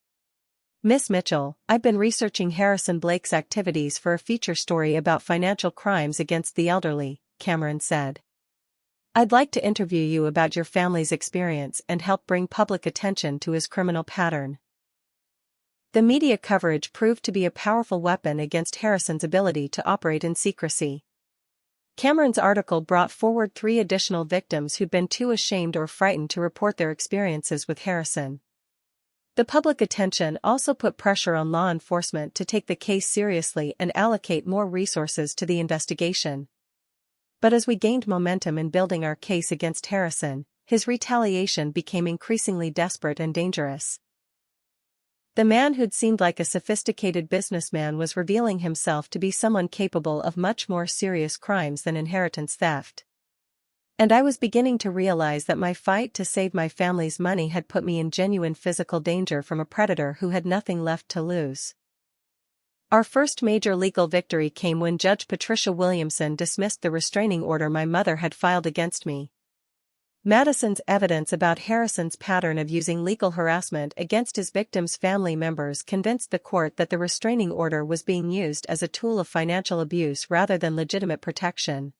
"Miss Mitchell, I've been researching Harrison Blake's activities for a feature story about financial crimes against the elderly," Cameron said. "I'd like to interview you about your family's experience and help bring public attention to his criminal pattern." The media coverage proved to be a powerful weapon against Harrison's ability to operate in secrecy. Cameron's article brought forward 3 additional victims who'd been too ashamed or frightened to report their experiences with Harrison. The public attention also put pressure on law enforcement to take the case seriously and allocate more resources to the investigation. But as we gained momentum in building our case against Harrison, his retaliation became increasingly desperate and dangerous. The man who'd seemed like a sophisticated businessman was revealing himself to be someone capable of much more serious crimes than inheritance theft. And I was beginning to realize that my fight to save my family's money had put me in genuine physical danger from a predator who had nothing left to lose. Our first major legal victory came when Judge Patricia Williamson dismissed the restraining order my mother had filed against me. Madison's evidence about Harrison's pattern of using legal harassment against his victims' family members convinced the court that the restraining order was being used as a tool of financial abuse rather than legitimate protection.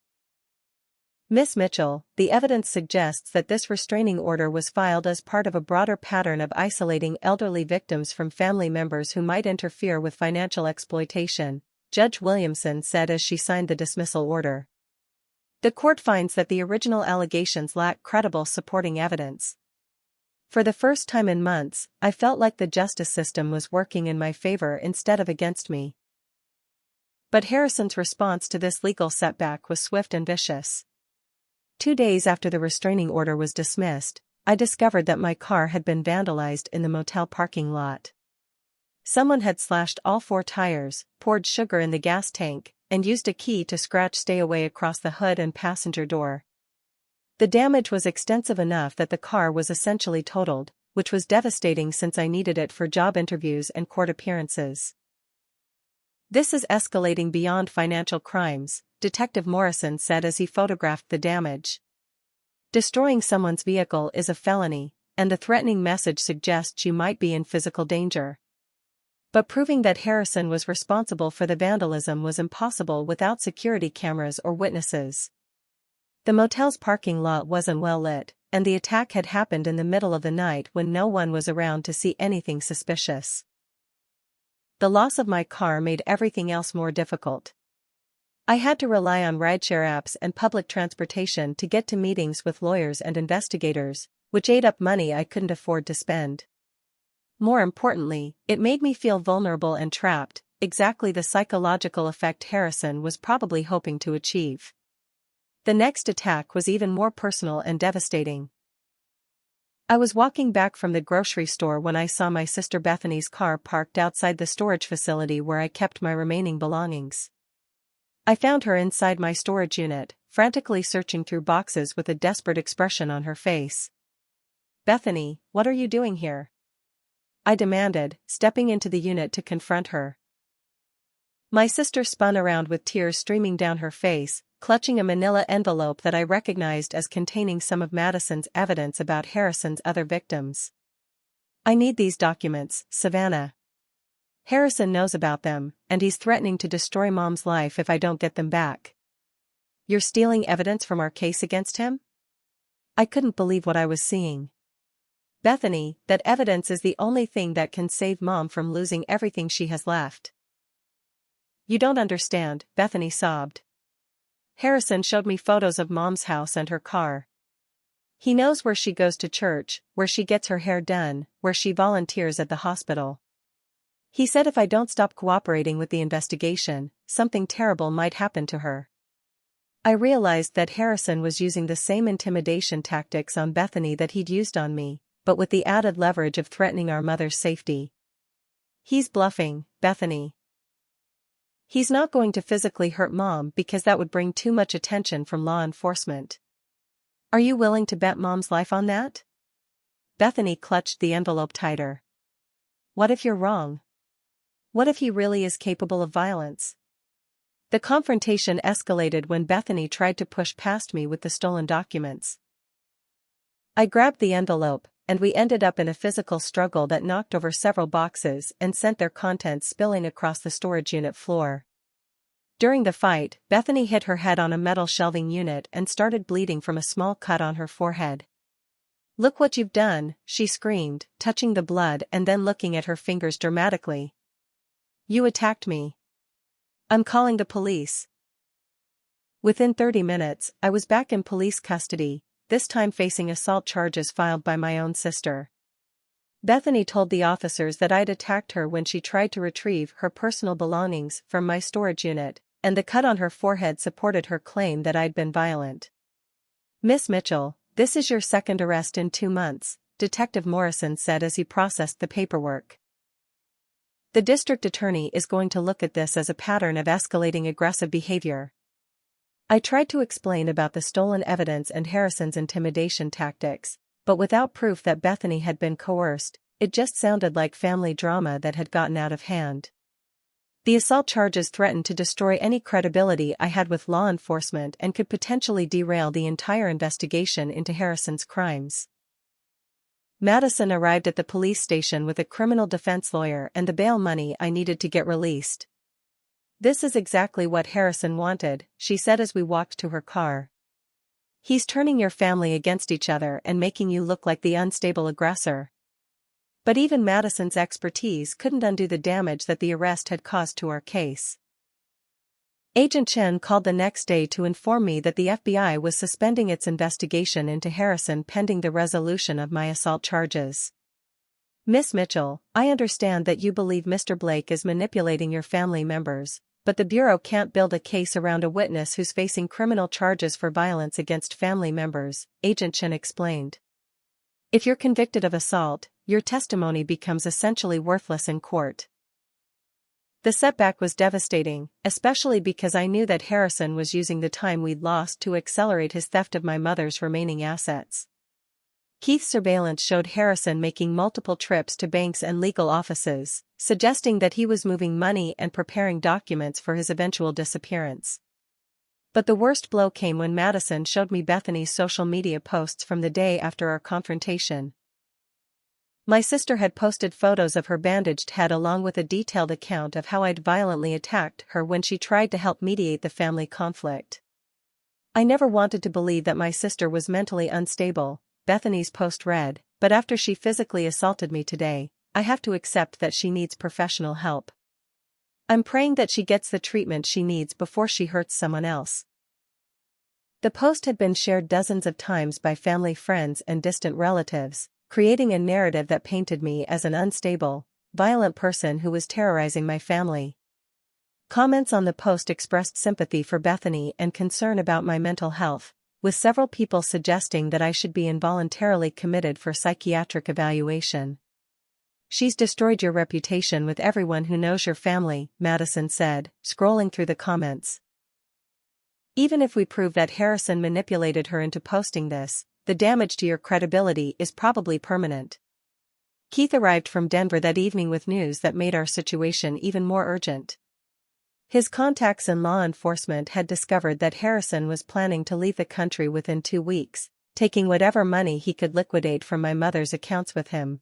Miss Mitchell, the evidence suggests that this restraining order was filed as part of a broader pattern of isolating elderly victims from family members who might interfere with financial exploitation, Judge Williamson said as she signed the dismissal order. The court finds that the original allegations lack credible supporting evidence. For the first time in months, I felt like the justice system was working in my favor instead of against me. But Harrison's response to this legal setback was swift and vicious. 2 days after the restraining order was dismissed, I discovered that my car had been vandalized in the motel parking lot. Someone had slashed all 4 tires, poured sugar in the gas tank, and used a key to scratch "Stay Away" across the hood and passenger door. The damage was extensive enough that the car was essentially totaled, which was devastating since I needed it for job interviews and court appearances. "This is escalating beyond financial crimes," Detective Morrison said as he photographed the damage. "Destroying someone's vehicle is a felony, and the threatening message suggests you might be in physical danger." But proving that Harrison was responsible for the vandalism was impossible without security cameras or witnesses. The motel's parking lot wasn't well lit, and the attack had happened in the middle of the night when no one was around to see anything suspicious. The loss of my car made everything else more difficult. I had to rely on rideshare apps and public transportation to get to meetings with lawyers and investigators, which ate up money I couldn't afford to spend. More importantly, it made me feel vulnerable and trapped, exactly the psychological effect Harrison was probably hoping to achieve. The next attack was even more personal and devastating. I was walking back from the grocery store when I saw my sister Bethany's car parked outside the storage facility where I kept my remaining belongings. I found her inside my storage unit, frantically searching through boxes with a desperate expression on her face. "Bethany, what are you doing here?" I demanded, stepping into the unit to confront her. My sister spun around with tears streaming down her face, clutching a manila envelope that I recognized as containing some of Madison's evidence about Harrison's other victims. "I need these documents, Savannah. Harrison knows about them, and he's threatening to destroy Mom's life if I don't get them back." "You're stealing evidence from our case against him?" I couldn't believe what I was seeing. "Bethany, that evidence is the only thing that can save Mom from losing everything she has left." "You don't understand," Bethany sobbed. "Harrison showed me photos of Mom's house and her car. He knows where she goes to church, where she gets her hair done, where she volunteers at the hospital. He said if I don't stop cooperating with the investigation, something terrible might happen to her." I realized that Harrison was using the same intimidation tactics on Bethany that he'd used on me, but with the added leverage of threatening our mother's safety. "He's bluffing, Bethany. He's not going to physically hurt Mom because that would bring too much attention from law enforcement. Are you willing to bet Mom's life on that?" Bethany clutched the envelope tighter. "What if you're wrong? What if he really is capable of violence?" The confrontation escalated when Bethany tried to push past me with the stolen documents. I grabbed the envelope, and we ended up in a physical struggle that knocked over several boxes and sent their contents spilling across the storage unit floor. During the fight, Bethany hit her head on a metal shelving unit and started bleeding from a small cut on her forehead. "Look what you've done," she screamed, touching the blood and then looking at her fingers dramatically. "You attacked me. I'm calling the police." Within 30 minutes, I was back in police custody, this time facing assault charges filed by my own sister. Bethany told the officers that I'd attacked her when she tried to retrieve her personal belongings from my storage unit, and the cut on her forehead supported her claim that I'd been violent. "Miss Mitchell, this is your second arrest in 2 months," Detective Morrison said as he processed the paperwork. "The district attorney is going to look at this as a pattern of escalating aggressive behavior." I tried to explain about the stolen evidence and Harrison's intimidation tactics, but without proof that Bethany had been coerced, it just sounded like family drama that had gotten out of hand. The assault charges threatened to destroy any credibility I had with law enforcement and could potentially derail the entire investigation into Harrison's crimes. Madison arrived at the police station with a criminal defense lawyer and the bail money I needed to get released. "This is exactly what Harrison wanted," she said as we walked to her car. "He's turning your family against each other and making you look like the unstable aggressor." But even Madison's expertise couldn't undo the damage that the arrest had caused to our case. Agent Chen called the next day to inform me that the FBI was suspending its investigation into Harrison pending the resolution of my assault charges. "Miss Mitchell, I understand that you believe Mr. Blake is manipulating your family members, but the Bureau can't build a case around a witness who's facing criminal charges for violence against family members," Agent Chen explained. "If you're convicted of assault, your testimony becomes essentially worthless in court." The setback was devastating, especially because I knew that Harrison was using the time we'd lost to accelerate his theft of my mother's remaining assets. Keith's surveillance showed Harrison making multiple trips to banks and legal offices, suggesting that he was moving money and preparing documents for his eventual disappearance. But the worst blow came when Madison showed me Bethany's social media posts from the day after our confrontation. My sister had posted photos of her bandaged head along with a detailed account of how I'd violently attacked her when she tried to help mediate the family conflict. "I never wanted to believe that my sister was mentally unstable," Bethany's post read, "but after she physically assaulted me today, I have to accept that she needs professional help. I'm praying that she gets the treatment she needs before she hurts someone else." The post had been shared dozens of times by family friends and distant relatives, creating a narrative that painted me as an unstable, violent person who was terrorizing my family. Comments on the post expressed sympathy for Bethany and concern about my mental health, with several people suggesting that I should be involuntarily committed for psychiatric evaluation. "She's destroyed your reputation with everyone who knows your family," Madison said, scrolling through the comments. "Even if we prove that Harrison manipulated her into posting this, the damage to your credibility is probably permanent." Keith arrived from Denver that evening with news that made our situation even more urgent. His contacts in law enforcement had discovered that Harrison was planning to leave the country within 2 weeks, taking whatever money he could liquidate from my mother's accounts with him.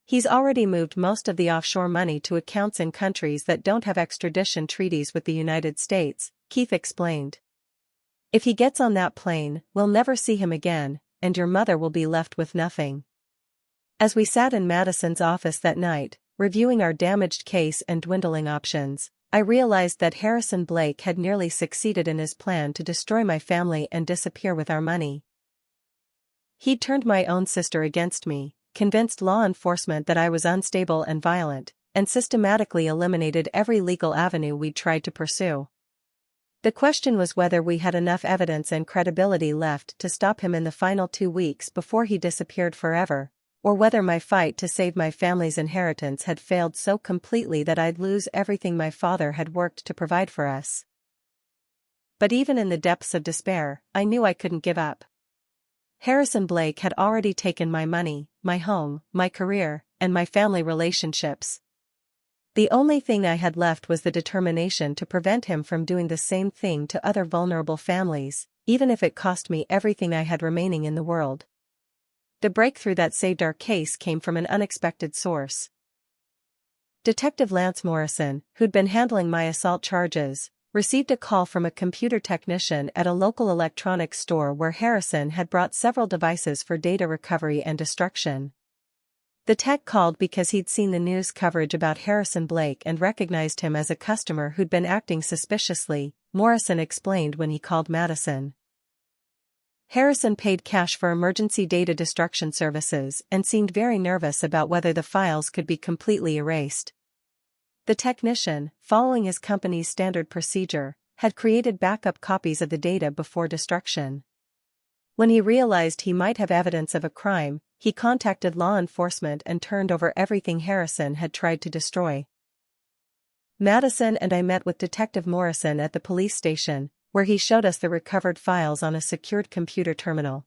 "He's already moved most of the offshore money to accounts in countries that don't have extradition treaties with the United States," Keith explained. "If he gets on that plane, we'll never see him again, and your mother will be left with nothing." As we sat in Madison's office that night, reviewing our damaged case and dwindling options, I realized that Harrison Blake had nearly succeeded in his plan to destroy my family and disappear with our money. He'd turned my own sister against me, convinced law enforcement that I was unstable and violent, and systematically eliminated every legal avenue we'd tried to pursue. The question was whether we had enough evidence and credibility left to stop him in the final 2 weeks before he disappeared forever, or whether my fight to save my family's inheritance had failed so completely that I'd lose everything my father had worked to provide for us. But even in the depths of despair, I knew I couldn't give up. Harrison Blake had already taken my money, my home, my career, and my family relationships. The only thing I had left was the determination to prevent him from doing the same thing to other vulnerable families, even if it cost me everything I had remaining in the world. The breakthrough that saved our case came from an unexpected source. Detective Lance Morrison, who'd been handling my assault charges, received a call from a computer technician at a local electronics store where Harrison had brought several devices for data recovery and destruction. The tech called because he'd seen the news coverage about Harrison Blake and recognized him as a customer who'd been acting suspiciously, Morrison explained when he called Madison. Harrison paid cash for emergency data destruction services and seemed very nervous about whether the files could be completely erased. The technician, following his company's standard procedure, had created backup copies of the data before destruction. When he realized he might have evidence of a crime, he contacted law enforcement and turned over everything Harrison had tried to destroy. Madison and I met with Detective Morrison at the police station, where he showed us the recovered files on a secured computer terminal.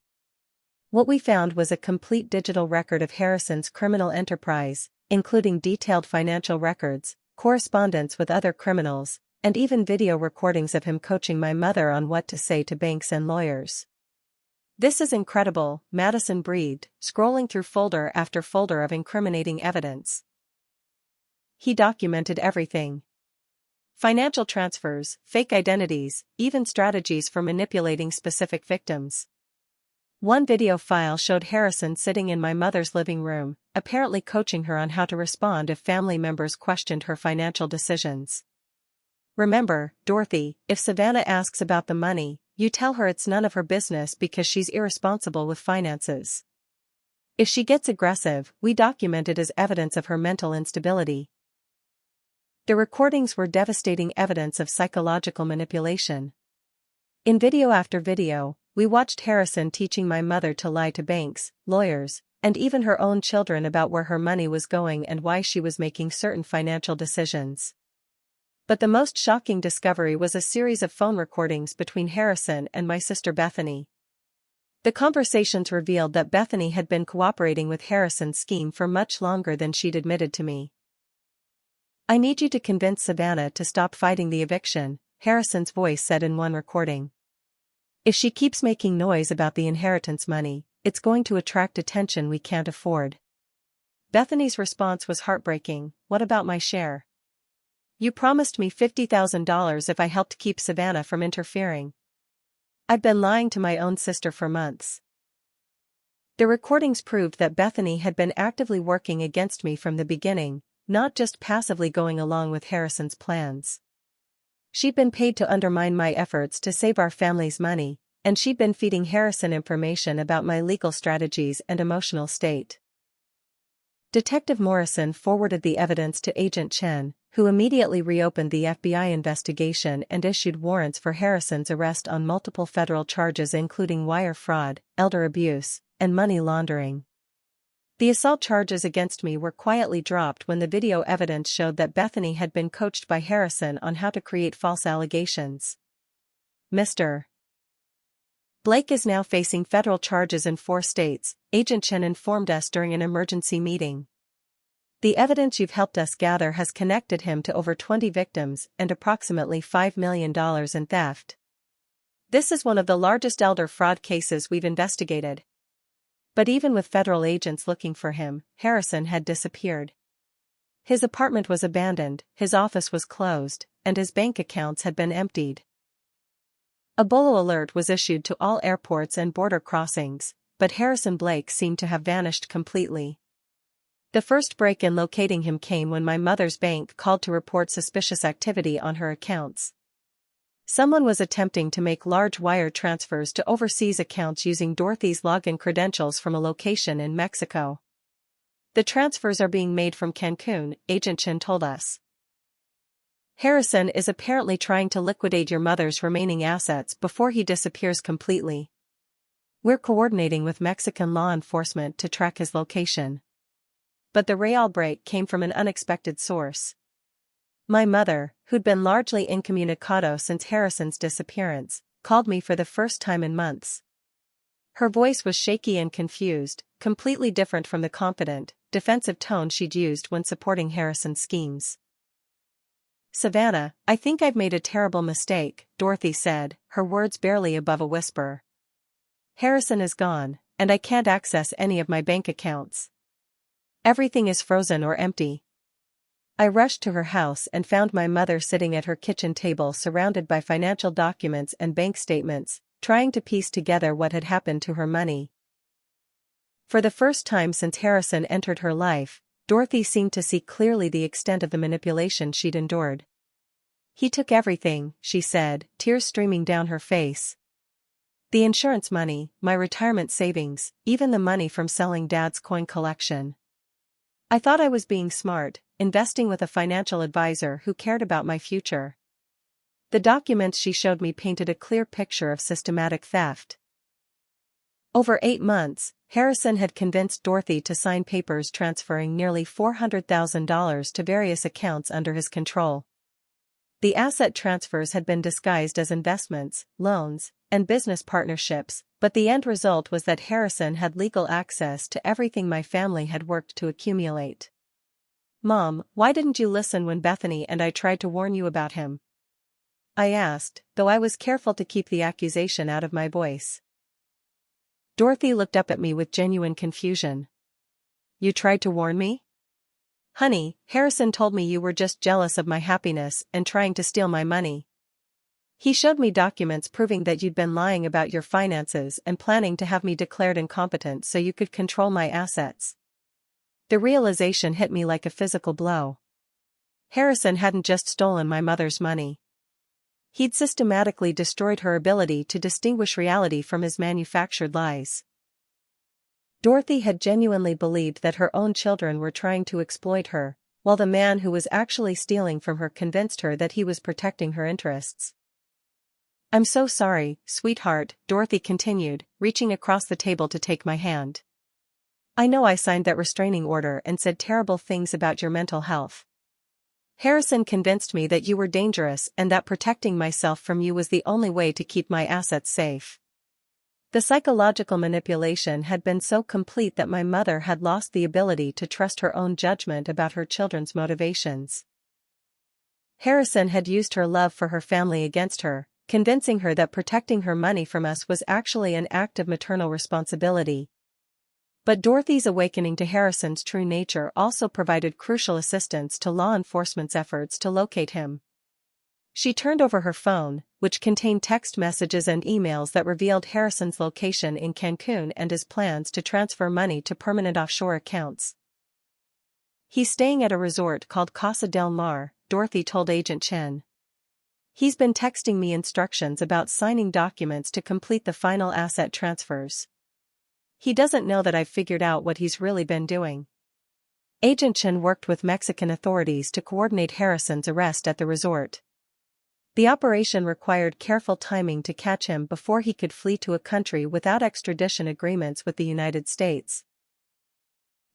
What we found was a complete digital record of Harrison's criminal enterprise, including detailed financial records, correspondence with other criminals, and even video recordings of him coaching my mother on what to say to banks and lawyers. "This is incredible," Madison breathed, scrolling through folder after folder of incriminating evidence. He documented everything. Financial transfers, fake identities, even strategies for manipulating specific victims. One video file showed Harrison sitting in my mother's living room, apparently coaching her on how to respond if family members questioned her financial decisions. "Remember, Dorothy, if Savannah asks about the money, you tell her it's none of her business because she's irresponsible with finances. If she gets aggressive, we document it as evidence of her mental instability." The recordings were devastating evidence of psychological manipulation. In video after video, we watched Harrison teaching my mother to lie to banks, lawyers, and even her own children about where her money was going and why she was making certain financial decisions. But the most shocking discovery was a series of phone recordings between Harrison and my sister Bethany. The conversations revealed that Bethany had been cooperating with Harrison's scheme for much longer than she'd admitted to me. "I need you to convince Savannah to stop fighting the eviction," Harrison's voice said in one recording. "If she keeps making noise about the inheritance money, it's going to attract attention we can't afford." Bethany's response was heartbreaking. "What about my share? You promised me $50,000 if I helped keep Savannah from interfering. I've been lying to my own sister for months." The recordings proved that Bethany had been actively working against me from the beginning, not just passively going along with Harrison's plans. She'd been paid to undermine my efforts to save our family's money, and she'd been feeding Harrison information about my legal strategies and emotional state. Detective Morrison forwarded the evidence to Agent Chen, who immediately reopened the FBI investigation and issued warrants for Harrison's arrest on multiple federal charges including wire fraud, elder abuse, and money laundering. The assault charges against me were quietly dropped when the video evidence showed that Bethany had been coached by Harrison on how to create false allegations. Mr. Blake is now facing federal charges in 4 states, Agent Chen informed us during an emergency meeting. The evidence you've helped us gather has connected him to over 20 victims and approximately $5 million in theft. This is one of the largest elder fraud cases we've investigated. But even with federal agents looking for him, Harrison had disappeared. His apartment was abandoned, his office was closed, and his bank accounts had been emptied. A bolo alert was issued to all airports and border crossings, but Harrison Blake seemed to have vanished completely. The first break in locating him came when my mother's bank called to report suspicious activity on her accounts. Someone was attempting to make large wire transfers to overseas accounts using Dorothy's login credentials from a location in Mexico. "The transfers are being made from Cancun," Agent Chen told us. "Harrison is apparently trying to liquidate your mother's remaining assets before he disappears completely. We're coordinating with Mexican law enforcement to track his location." But the real break came from an unexpected source. My mother, who'd been largely incommunicado since Harrison's disappearance, called me for the first time in months. Her voice was shaky and confused, completely different from the confident, defensive tone she'd used when supporting Harrison's schemes. "Savannah, I think I've made a terrible mistake," Dorothy said, her words barely above a whisper. "Harrison is gone, and I can't access any of my bank accounts. Everything is frozen or empty." I rushed to her house and found my mother sitting at her kitchen table surrounded by financial documents and bank statements, trying to piece together what had happened to her money. For the first time since Harrison entered her life, Dorothy seemed to see clearly the extent of the manipulation she'd endured. "He took everything," she said, tears streaming down her face. The insurance money, my retirement savings, even the money from selling Dad's coin collection. I thought I was being smart, investing with a financial advisor who cared about my future. The documents she showed me painted a clear picture of systematic theft. Over 8 months, Harrison had convinced Dorothy to sign papers transferring nearly $400,000 to various accounts under his control. The asset transfers had been disguised as investments, loans, and business partnerships, but the end result was that Harrison had legal access to everything my family had worked to accumulate. "Mom, why didn't you listen when Bethany and I tried to warn you about him?" I asked, though I was careful to keep the accusation out of my voice. Dorothy looked up at me with genuine confusion. "You tried to warn me?" "Honey, Harrison told me you were just jealous of my happiness and trying to steal my money. He showed me documents proving that you'd been lying about your finances and planning to have me declared incompetent so you could control my assets." The realization hit me like a physical blow. Harrison hadn't just stolen my mother's money. He'd systematically destroyed her ability to distinguish reality from his manufactured lies. Dorothy had genuinely believed that her own children were trying to exploit her, while the man who was actually stealing from her convinced her that he was protecting her interests. "I'm so sorry, sweetheart," Dorothy continued, reaching across the table to take my hand. "I know I signed that restraining order and said terrible things about your mental health. Harrison convinced me that you were dangerous and that protecting myself from you was the only way to keep my assets safe." The psychological manipulation had been so complete that my mother had lost the ability to trust her own judgment about her children's motivations. Harrison had used her love for her family against her, convincing her that protecting her money from us was actually an act of maternal responsibility. But Dorothy's awakening to Harrison's true nature also provided crucial assistance to law enforcement's efforts to locate him. She turned over her phone, which contained text messages and emails that revealed Harrison's location in Cancun and his plans to transfer money to permanent offshore accounts. "He's staying at a resort called Casa del Mar," Dorothy told Agent Chen. "He's been texting me instructions about signing documents to complete the final asset transfers. He doesn't know that I've figured out what he's really been doing." Agent Chen worked with Mexican authorities to coordinate Harrison's arrest at the resort. The operation required careful timing to catch him before he could flee to a country without extradition agreements with the United States.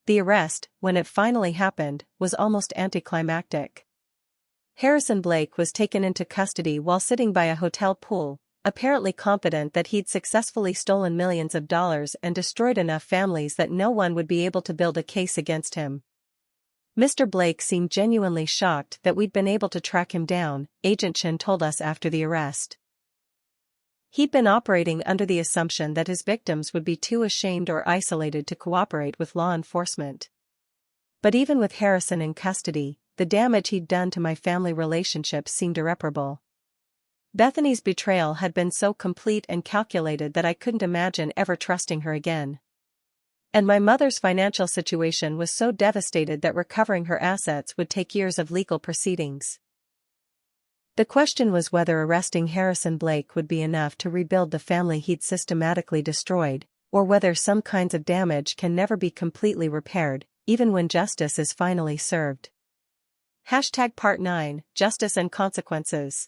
The arrest, when it finally happened, was almost anticlimactic. Harrison Blake was taken into custody while sitting by a hotel pool, apparently confident that he'd successfully stolen millions of dollars and destroyed enough families that no one would be able to build a case against him. Mr. Blake seemed genuinely shocked that we'd been able to track him down, Agent Chen told us after the arrest. He'd been operating under the assumption that his victims would be too ashamed or isolated to cooperate with law enforcement. But even with Harrison in custody, the damage he'd done to my family relationships seemed irreparable. Bethany's betrayal had been so complete and calculated that I couldn't imagine ever trusting her again. And my mother's financial situation was so devastated that recovering her assets would take years of legal proceedings. The question was whether arresting Harrison Blake would be enough to rebuild the family he'd systematically destroyed, or whether some kinds of damage can never be completely repaired, even when justice is finally served. Part 9, Justice and Consequences.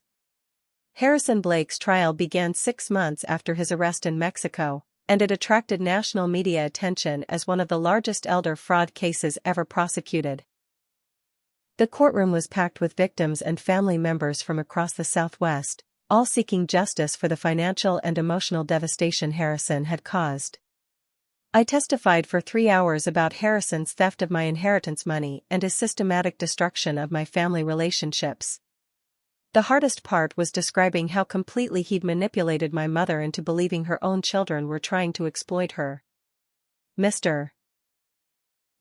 Harrison Blake's trial began 6 months after his arrest in Mexico, and it attracted national media attention as one of the largest elder fraud cases ever prosecuted. The courtroom was packed with victims and family members from across the Southwest, all seeking justice for the financial and emotional devastation Harrison had caused. I testified for 3 hours about Harrison's theft of my inheritance money and his systematic destruction of my family relationships. The hardest part was describing how completely he'd manipulated my mother into believing her own children were trying to exploit her. Mr.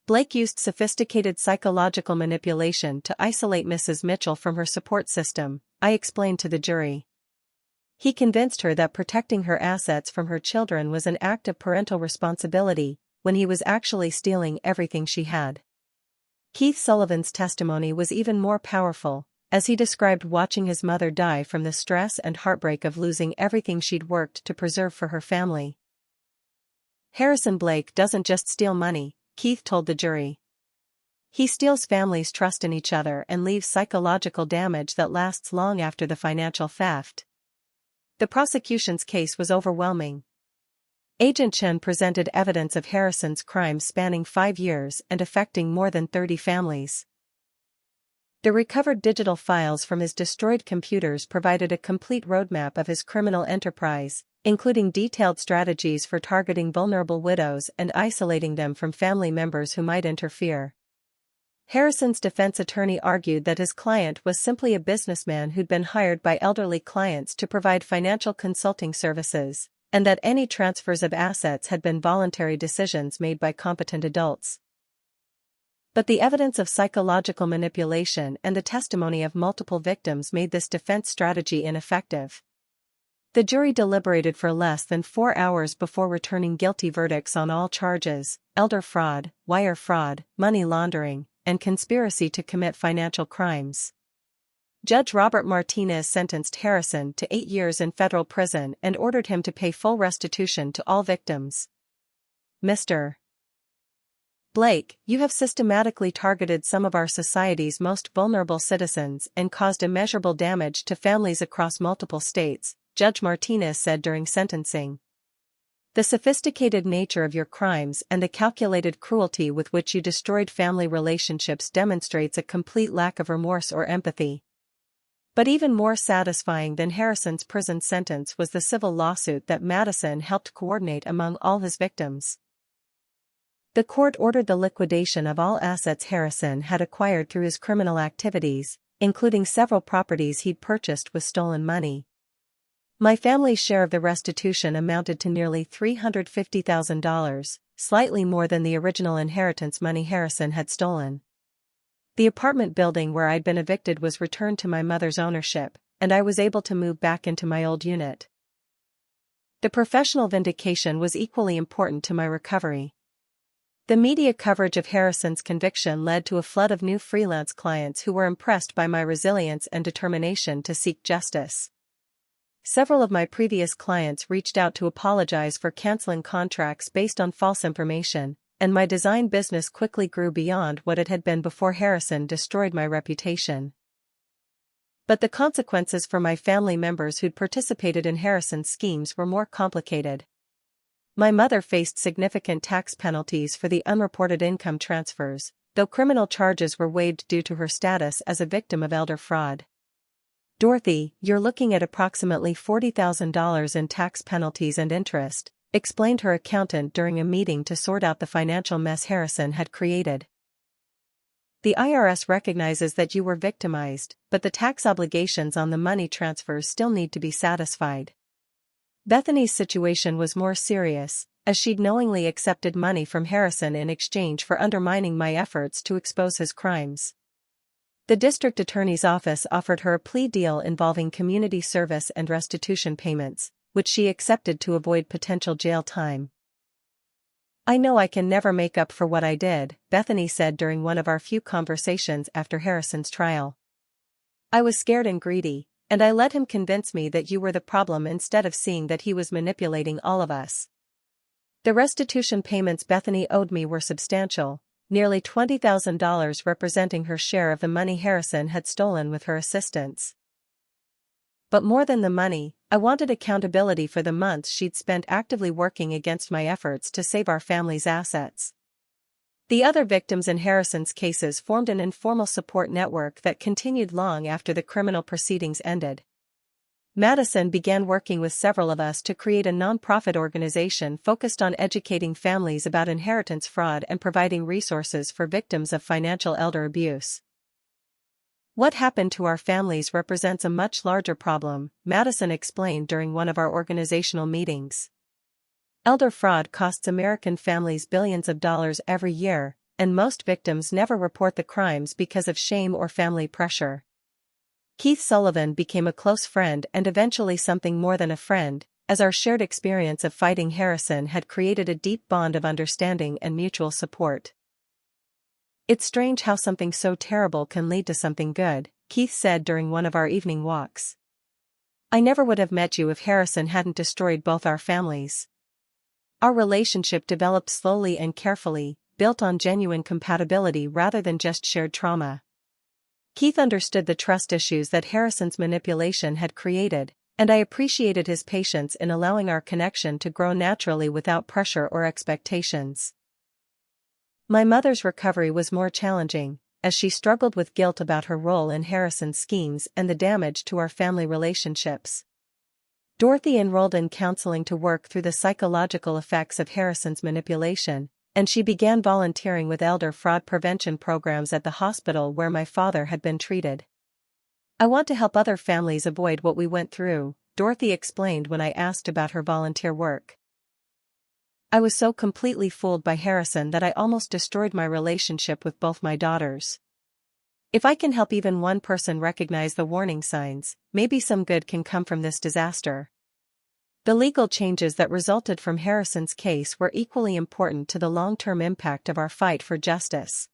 Blake used sophisticated psychological manipulation to isolate Mrs. Mitchell from her support system, I explained to the jury. He convinced her that protecting her assets from her children was an act of parental responsibility, when he was actually stealing everything she had. Keith Sullivan's testimony was even more powerful, as he described watching his mother die from the stress and heartbreak of losing everything she'd worked to preserve for her family. Harrison Blake doesn't just steal money, Keith told the jury. He steals families' trust in each other and leaves psychological damage that lasts long after the financial theft. The prosecution's case was overwhelming. Agent Chen presented evidence of Harrison's crimes spanning 5 years and affecting more than 30 families. The recovered digital files from his destroyed computers provided a complete roadmap of his criminal enterprise, including detailed strategies for targeting vulnerable widows and isolating them from family members who might interfere. Harrison's defense attorney argued that his client was simply a businessman who'd been hired by elderly clients to provide financial consulting services, and that any transfers of assets had been voluntary decisions made by competent adults. But the evidence of psychological manipulation and the testimony of multiple victims made this defense strategy ineffective. The jury deliberated for less than 4 hours before returning guilty verdicts on all charges: elder fraud, wire fraud, money laundering, and conspiracy to commit financial crimes. Judge Robert Martinez sentenced Harrison to 8 years in federal prison and ordered him to pay full restitution to all victims. Mr. Blake, you have systematically targeted some of our society's most vulnerable citizens and caused immeasurable damage to families across multiple states, Judge Martinez said during sentencing. The sophisticated nature of your crimes and the calculated cruelty with which you destroyed family relationships demonstrates a complete lack of remorse or empathy. But even more satisfying than Harrison's prison sentence was the civil lawsuit that Madison helped coordinate among all his victims. The court ordered the liquidation of all assets Harrison had acquired through his criminal activities, including several properties he'd purchased with stolen money. My family's share of the restitution amounted to nearly $350,000, slightly more than the original inheritance money Harrison had stolen. The apartment building where I'd been evicted was returned to my mother's ownership, and I was able to move back into my old unit. The professional vindication was equally important to my recovery. The media coverage of Harrison's conviction led to a flood of new freelance clients who were impressed by my resilience and determination to seek justice. Several of my previous clients reached out to apologize for canceling contracts based on false information, and my design business quickly grew beyond what it had been before Harrison destroyed my reputation. But the consequences for my family members who'd participated in Harrison's schemes were more complicated. My mother faced significant tax penalties for the unreported income transfers, though criminal charges were waived due to her status as a victim of elder fraud. Dorothy, you're looking at approximately $40,000 in tax penalties and interest, explained her accountant during a meeting to sort out the financial mess Harrison had created. The IRS recognizes that you were victimized, but the tax obligations on the money transfers still need to be satisfied. Bethany's situation was more serious, as she'd knowingly accepted money from Harrison in exchange for undermining my efforts to expose his crimes. The district attorney's office offered her a plea deal involving community service and restitution payments, which she accepted to avoid potential jail time. I know I can never make up for what I did, Bethany said during one of our few conversations after Harrison's trial. I was scared and greedy, and I let him convince me that you were the problem instead of seeing that he was manipulating all of us. The restitution payments Bethany owed me were substantial, nearly $20,000 representing her share of the money Harrison had stolen with her assistance. But more than the money, I wanted accountability for the months she'd spent actively working against my efforts to save our family's assets. The other victims in Harrison's cases formed an informal support network that continued long after the criminal proceedings ended. Madison began working with several of us to create a nonprofit organization focused on educating families about inheritance fraud and providing resources for victims of financial elder abuse. What happened to our families represents a much larger problem, Madison explained during one of our organizational meetings. Elder fraud costs American families billions of dollars every year, and most victims never report the crimes because of shame or family pressure. Keith Sullivan became a close friend and eventually something more than a friend, as our shared experience of fighting Harrison had created a deep bond of understanding and mutual support. It's strange how something so terrible can lead to something good, Keith said during one of our evening walks. I never would have met you if Harrison hadn't destroyed both our families. Our relationship developed slowly and carefully, built on genuine compatibility rather than just shared trauma. Keith understood the trust issues that Harrison's manipulation had created, and I appreciated his patience in allowing our connection to grow naturally without pressure or expectations. My mother's recovery was more challenging, as she struggled with guilt about her role in Harrison's schemes and the damage to our family relationships. Dorothy enrolled in counseling to work through the psychological effects of Harrison's manipulation, and she began volunteering with elder fraud prevention programs at the hospital where my father had been treated. I want to help other families avoid what we went through, Dorothy explained when I asked about her volunteer work. I was so completely fooled by Harrison that I almost destroyed my relationship with both my daughters. If I can help even one person recognize the warning signs, maybe some good can come from this disaster. The legal changes that resulted from Harrison's case were equally important to the long-term impact of our fight for justice.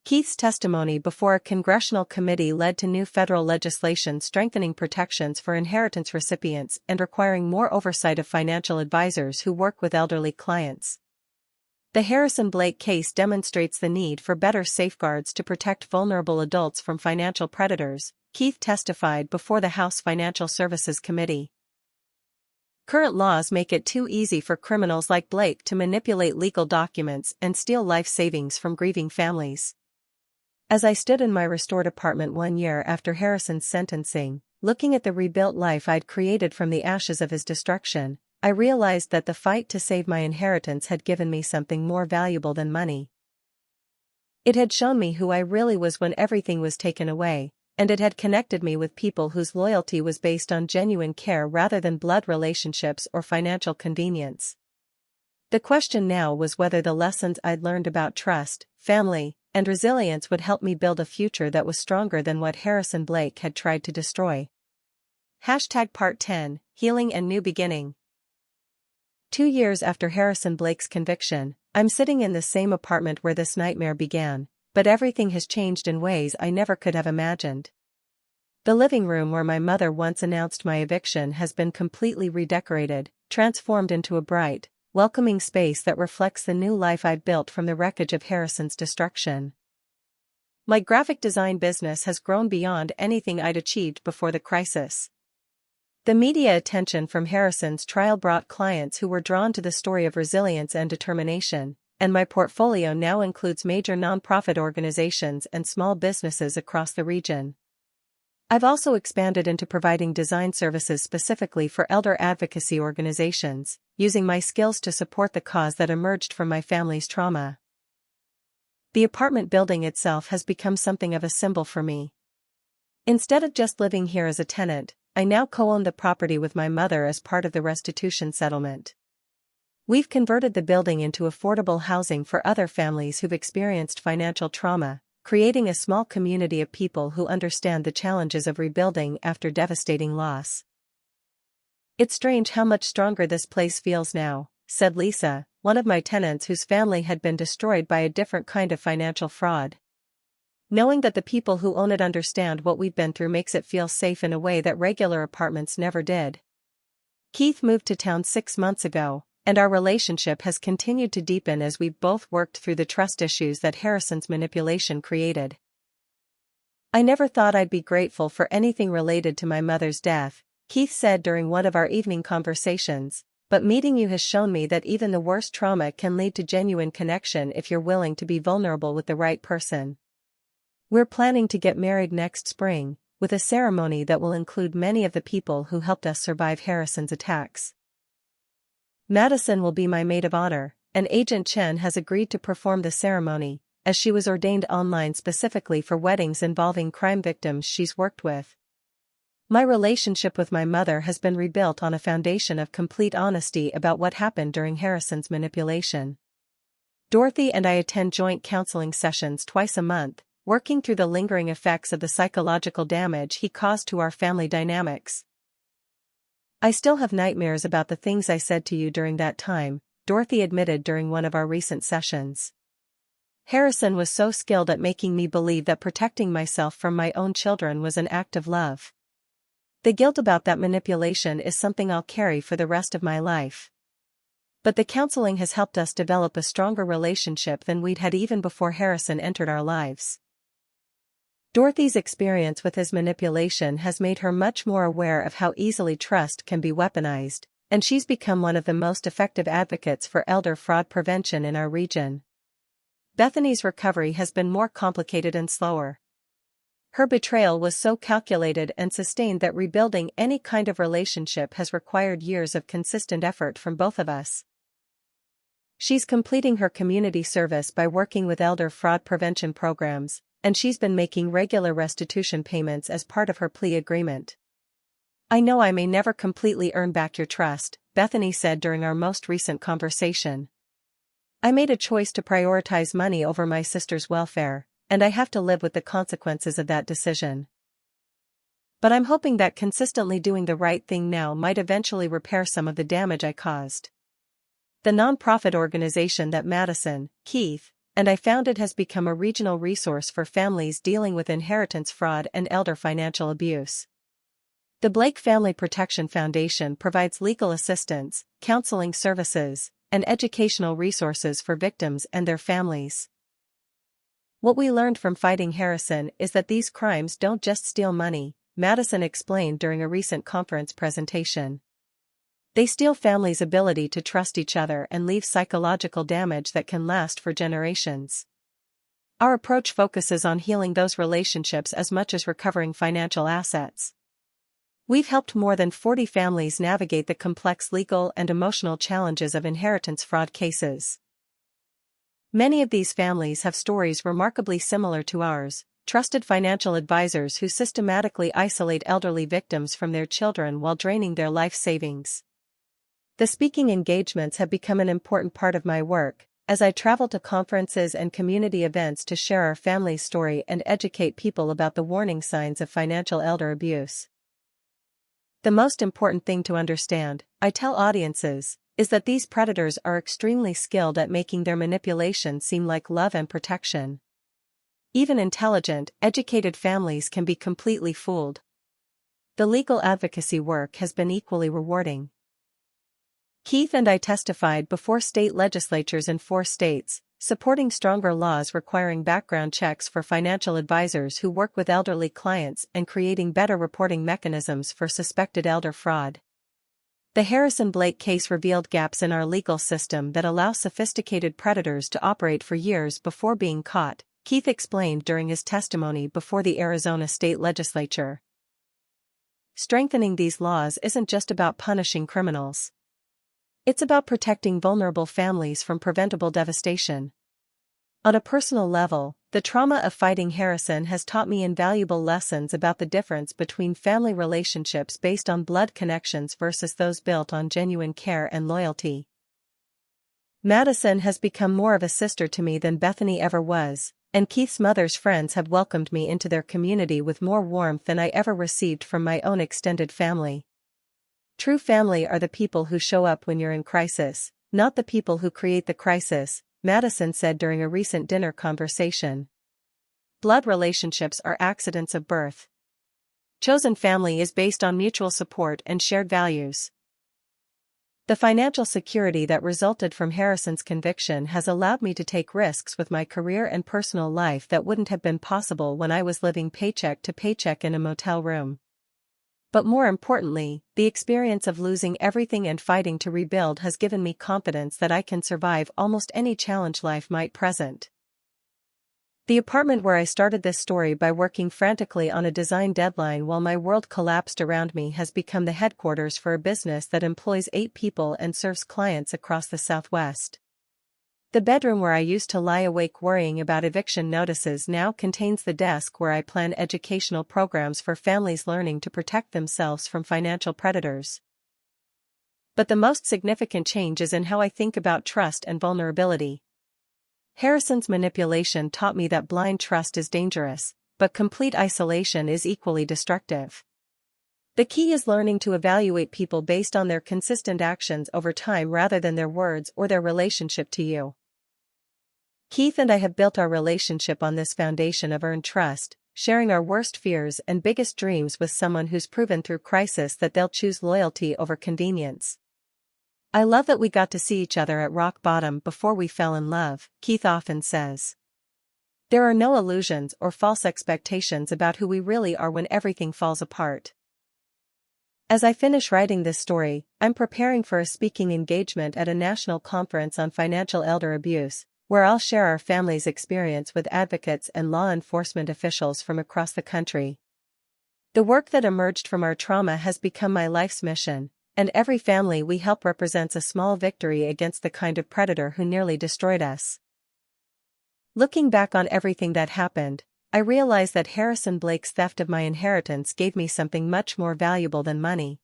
Keith's testimony before a congressional committee led to new federal legislation strengthening protections for inheritance recipients and requiring more oversight of financial advisors who work with elderly clients. The Harrison-Blake case demonstrates the need for better safeguards to protect vulnerable adults from financial predators, Keith testified before the House Financial Services Committee. Current laws make it too easy for criminals like Blake to manipulate legal documents and steal life savings from grieving families. As I stood in my restored apartment 1 year after Harrison's sentencing, looking at the rebuilt life I'd created from the ashes of his destruction, I realized that the fight to save my inheritance had given me something more valuable than money. It had shown me who I really was when everything was taken away, and it had connected me with people whose loyalty was based on genuine care rather than blood relationships or financial convenience. The question now was whether the lessons I'd learned about trust, family, and resilience would help me build a future that was stronger than what Harrison Blake had tried to destroy. Part 10, Healing and New Beginning. 2 years after Harrison Blake's conviction, I'm sitting in the same apartment where this nightmare began, but everything has changed in ways I never could have imagined. The living room where my mother once announced my eviction has been completely redecorated, transformed into a bright, welcoming space that reflects the new life I'd built from the wreckage of Harrison's destruction. My graphic design business has grown beyond anything I'd achieved before the crisis. The media attention from Harrison's trial brought clients who were drawn to the story of resilience and determination, and my portfolio now includes major nonprofit organizations and small businesses across the region. I've also expanded into providing design services specifically for elder advocacy organizations, using my skills to support the cause that emerged from my family's trauma. The apartment building itself has become something of a symbol for me. Instead of just living here as a tenant, I now co-own the property with my mother as part of the restitution settlement. We've converted the building into affordable housing for other families who've experienced financial trauma, creating a small community of people who understand the challenges of rebuilding after devastating loss. It's strange how much stronger this place feels now, said Lisa, one of my tenants whose family had been destroyed by a different kind of financial fraud. Knowing that the people who own it understand what we've been through makes it feel safe in a way that regular apartments never did. Keith moved to town 6 months ago, and our relationship has continued to deepen as we've both worked through the trust issues that Harrison's manipulation created. I never thought I'd be grateful for anything related to my mother's death, Keith said during one of our evening conversations, but meeting you has shown me that even the worst trauma can lead to genuine connection if you're willing to be vulnerable with the right person. We're planning to get married next spring, with a ceremony that will include many of the people who helped us survive Harrison's attacks. Madison will be my maid of honor, and Agent Chen has agreed to perform the ceremony, as she was ordained online specifically for weddings involving crime victims she's worked with. My relationship with my mother has been rebuilt on a foundation of complete honesty about what happened during Harrison's manipulation. Dorothy and I attend joint counseling sessions twice a month, working through the lingering effects of the psychological damage he caused to our family dynamics. I still have nightmares about the things I said to you during that time, Dorothy admitted during one of our recent sessions. Harrison was so skilled at making me believe that protecting myself from my own children was an act of love. The guilt about that manipulation is something I'll carry for the rest of my life. But the counseling has helped us develop a stronger relationship than we'd had even before Harrison entered our lives. Dorothy's experience with his manipulation has made her much more aware of how easily trust can be weaponized, and she's become one of the most effective advocates for elder fraud prevention in our region. Bethany's recovery has been more complicated and slower. Her betrayal was so calculated and sustained that rebuilding any kind of relationship has required years of consistent effort from both of us. She's completing her community service by working with elder fraud prevention programs, and she's been making regular restitution payments as part of her plea agreement. "I know I may never completely earn back your trust," Bethany said during our most recent conversation. "I made a choice to prioritize money over my sister's welfare, and I have to live with the consequences of that decision. But I'm hoping that consistently doing the right thing now might eventually repair some of the damage I caused." The nonprofit organization that Madison, Keith, and I founded has become a regional resource for families dealing with inheritance fraud and elder financial abuse. The Blake Family Protection Foundation provides legal assistance, counseling services, and educational resources for victims and their families. What we learned from fighting Harrison is that these crimes don't just steal money, Madison explained during a recent conference presentation. They steal families' ability to trust each other and leave psychological damage that can last for generations. Our approach focuses on healing those relationships as much as recovering financial assets. We've helped more than 40 families navigate the complex legal and emotional challenges of inheritance fraud cases. Many of these families have stories remarkably similar to ours: trusted financial advisors who systematically isolate elderly victims from their children while draining their life savings. The speaking engagements have become an important part of my work, as I travel to conferences and community events to share our family's story and educate people about the warning signs of financial elder abuse. The most important thing to understand, I tell audiences, is that these predators are extremely skilled at making their manipulation seem like love and protection. Even intelligent, educated families can be completely fooled. The legal advocacy work has been equally rewarding. Keith and I testified before state legislatures in 4 states, supporting stronger laws requiring background checks for financial advisors who work with elderly clients and creating better reporting mechanisms for suspected elder fraud. The Harrison Blake case revealed gaps in our legal system that allow sophisticated predators to operate for years before being caught, Keith explained during his testimony before the Arizona state legislature. Strengthening these laws isn't just about punishing criminals. It's about protecting vulnerable families from preventable devastation. On a personal level, the trauma of fighting Harrison has taught me invaluable lessons about the difference between family relationships based on blood connections versus those built on genuine care and loyalty. Madison has become more of a sister to me than Bethany ever was, and Keith's mother's friends have welcomed me into their community with more warmth than I ever received from my own extended family. True family are the people who show up when you're in crisis, not the people who create the crisis, Madison said during a recent dinner conversation. Blood relationships are accidents of birth. Chosen family is based on mutual support and shared values. The financial security that resulted from Harrison's conviction has allowed me to take risks with my career and personal life that wouldn't have been possible when I was living paycheck to paycheck in a motel room. But more importantly, the experience of losing everything and fighting to rebuild has given me confidence that I can survive almost any challenge life might present. The apartment where I started this story by working frantically on a design deadline while my world collapsed around me has become the headquarters for a business that employs 8 people and serves clients across the Southwest. The bedroom where I used to lie awake worrying about eviction notices now contains the desk where I plan educational programs for families learning to protect themselves from financial predators. But the most significant change is in how I think about trust and vulnerability. Harrison's manipulation taught me that blind trust is dangerous, but complete isolation is equally destructive. The key is learning to evaluate people based on their consistent actions over time rather than their words or their relationship to you. Keith and I have built our relationship on this foundation of earned trust, sharing our worst fears and biggest dreams with someone who's proven through crisis that they'll choose loyalty over convenience. I love that we got to see each other at rock bottom before we fell in love, Keith often says. There are no illusions or false expectations about who we really are when everything falls apart. As I finish writing this story, I'm preparing for a speaking engagement at a national conference on financial elder abuse, where I'll share our family's experience with advocates and law enforcement officials from across the country. The work that emerged from our trauma has become my life's mission, and every family we help represents a small victory against the kind of predator who nearly destroyed us. Looking back on everything that happened, I realize that Harrison Blake's theft of my inheritance gave me something much more valuable than money.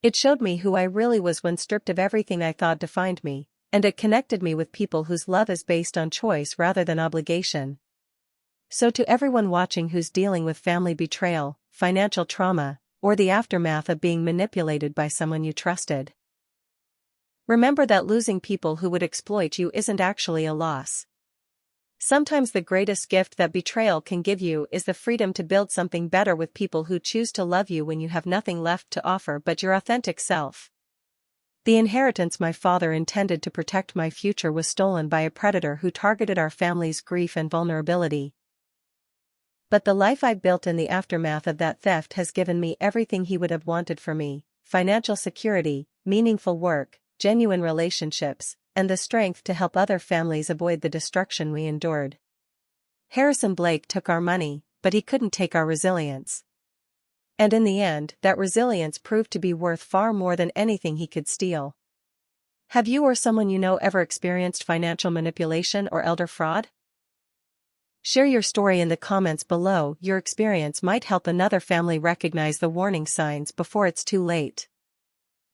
It showed me who I really was when stripped of everything I thought defined me, and it connected me with people whose love is based on choice rather than obligation. So to everyone watching who's dealing with family betrayal, financial trauma, or the aftermath of being manipulated by someone you trusted, remember that losing people who would exploit you isn't actually a loss. Sometimes the greatest gift that betrayal can give you is the freedom to build something better with people who choose to love you when you have nothing left to offer but your authentic self. The inheritance my father intended to protect my future was stolen by a predator who targeted our family's grief and vulnerability. But the life I built in the aftermath of that theft has given me everything he would have wanted for me: financial security, meaningful work, genuine relationships, and the strength to help other families avoid the destruction we endured. Harrison Blake took our money, but he couldn't take our resilience. And in the end, that resilience proved to be worth far more than anything he could steal. Have you or someone you know ever experienced financial manipulation or elder fraud? Share your story in the comments below. Your experience might help another family recognize the warning signs before it's too late.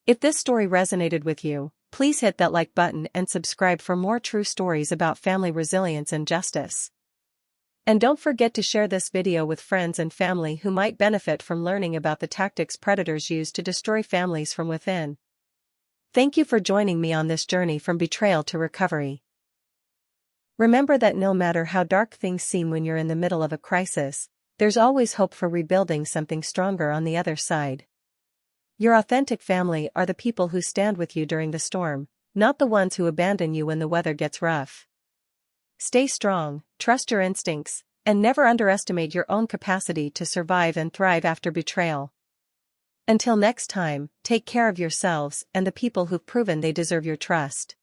If this story resonated with you, please hit that like button and subscribe for more true stories about family resilience and justice. And don't forget to share this video with friends and family who might benefit from learning about the tactics predators use to destroy families from within. Thank you for joining me on this journey from betrayal to recovery. Remember that no matter how dark things seem when you're in the middle of a crisis, there's always hope for rebuilding something stronger on the other side. Your authentic family are the people who stand with you during the storm, not the ones who abandon you when the weather gets rough. Stay strong, trust your instincts, and never underestimate your own capacity to survive and thrive after betrayal. Until next time, take care of yourselves and the people who've proven they deserve your trust.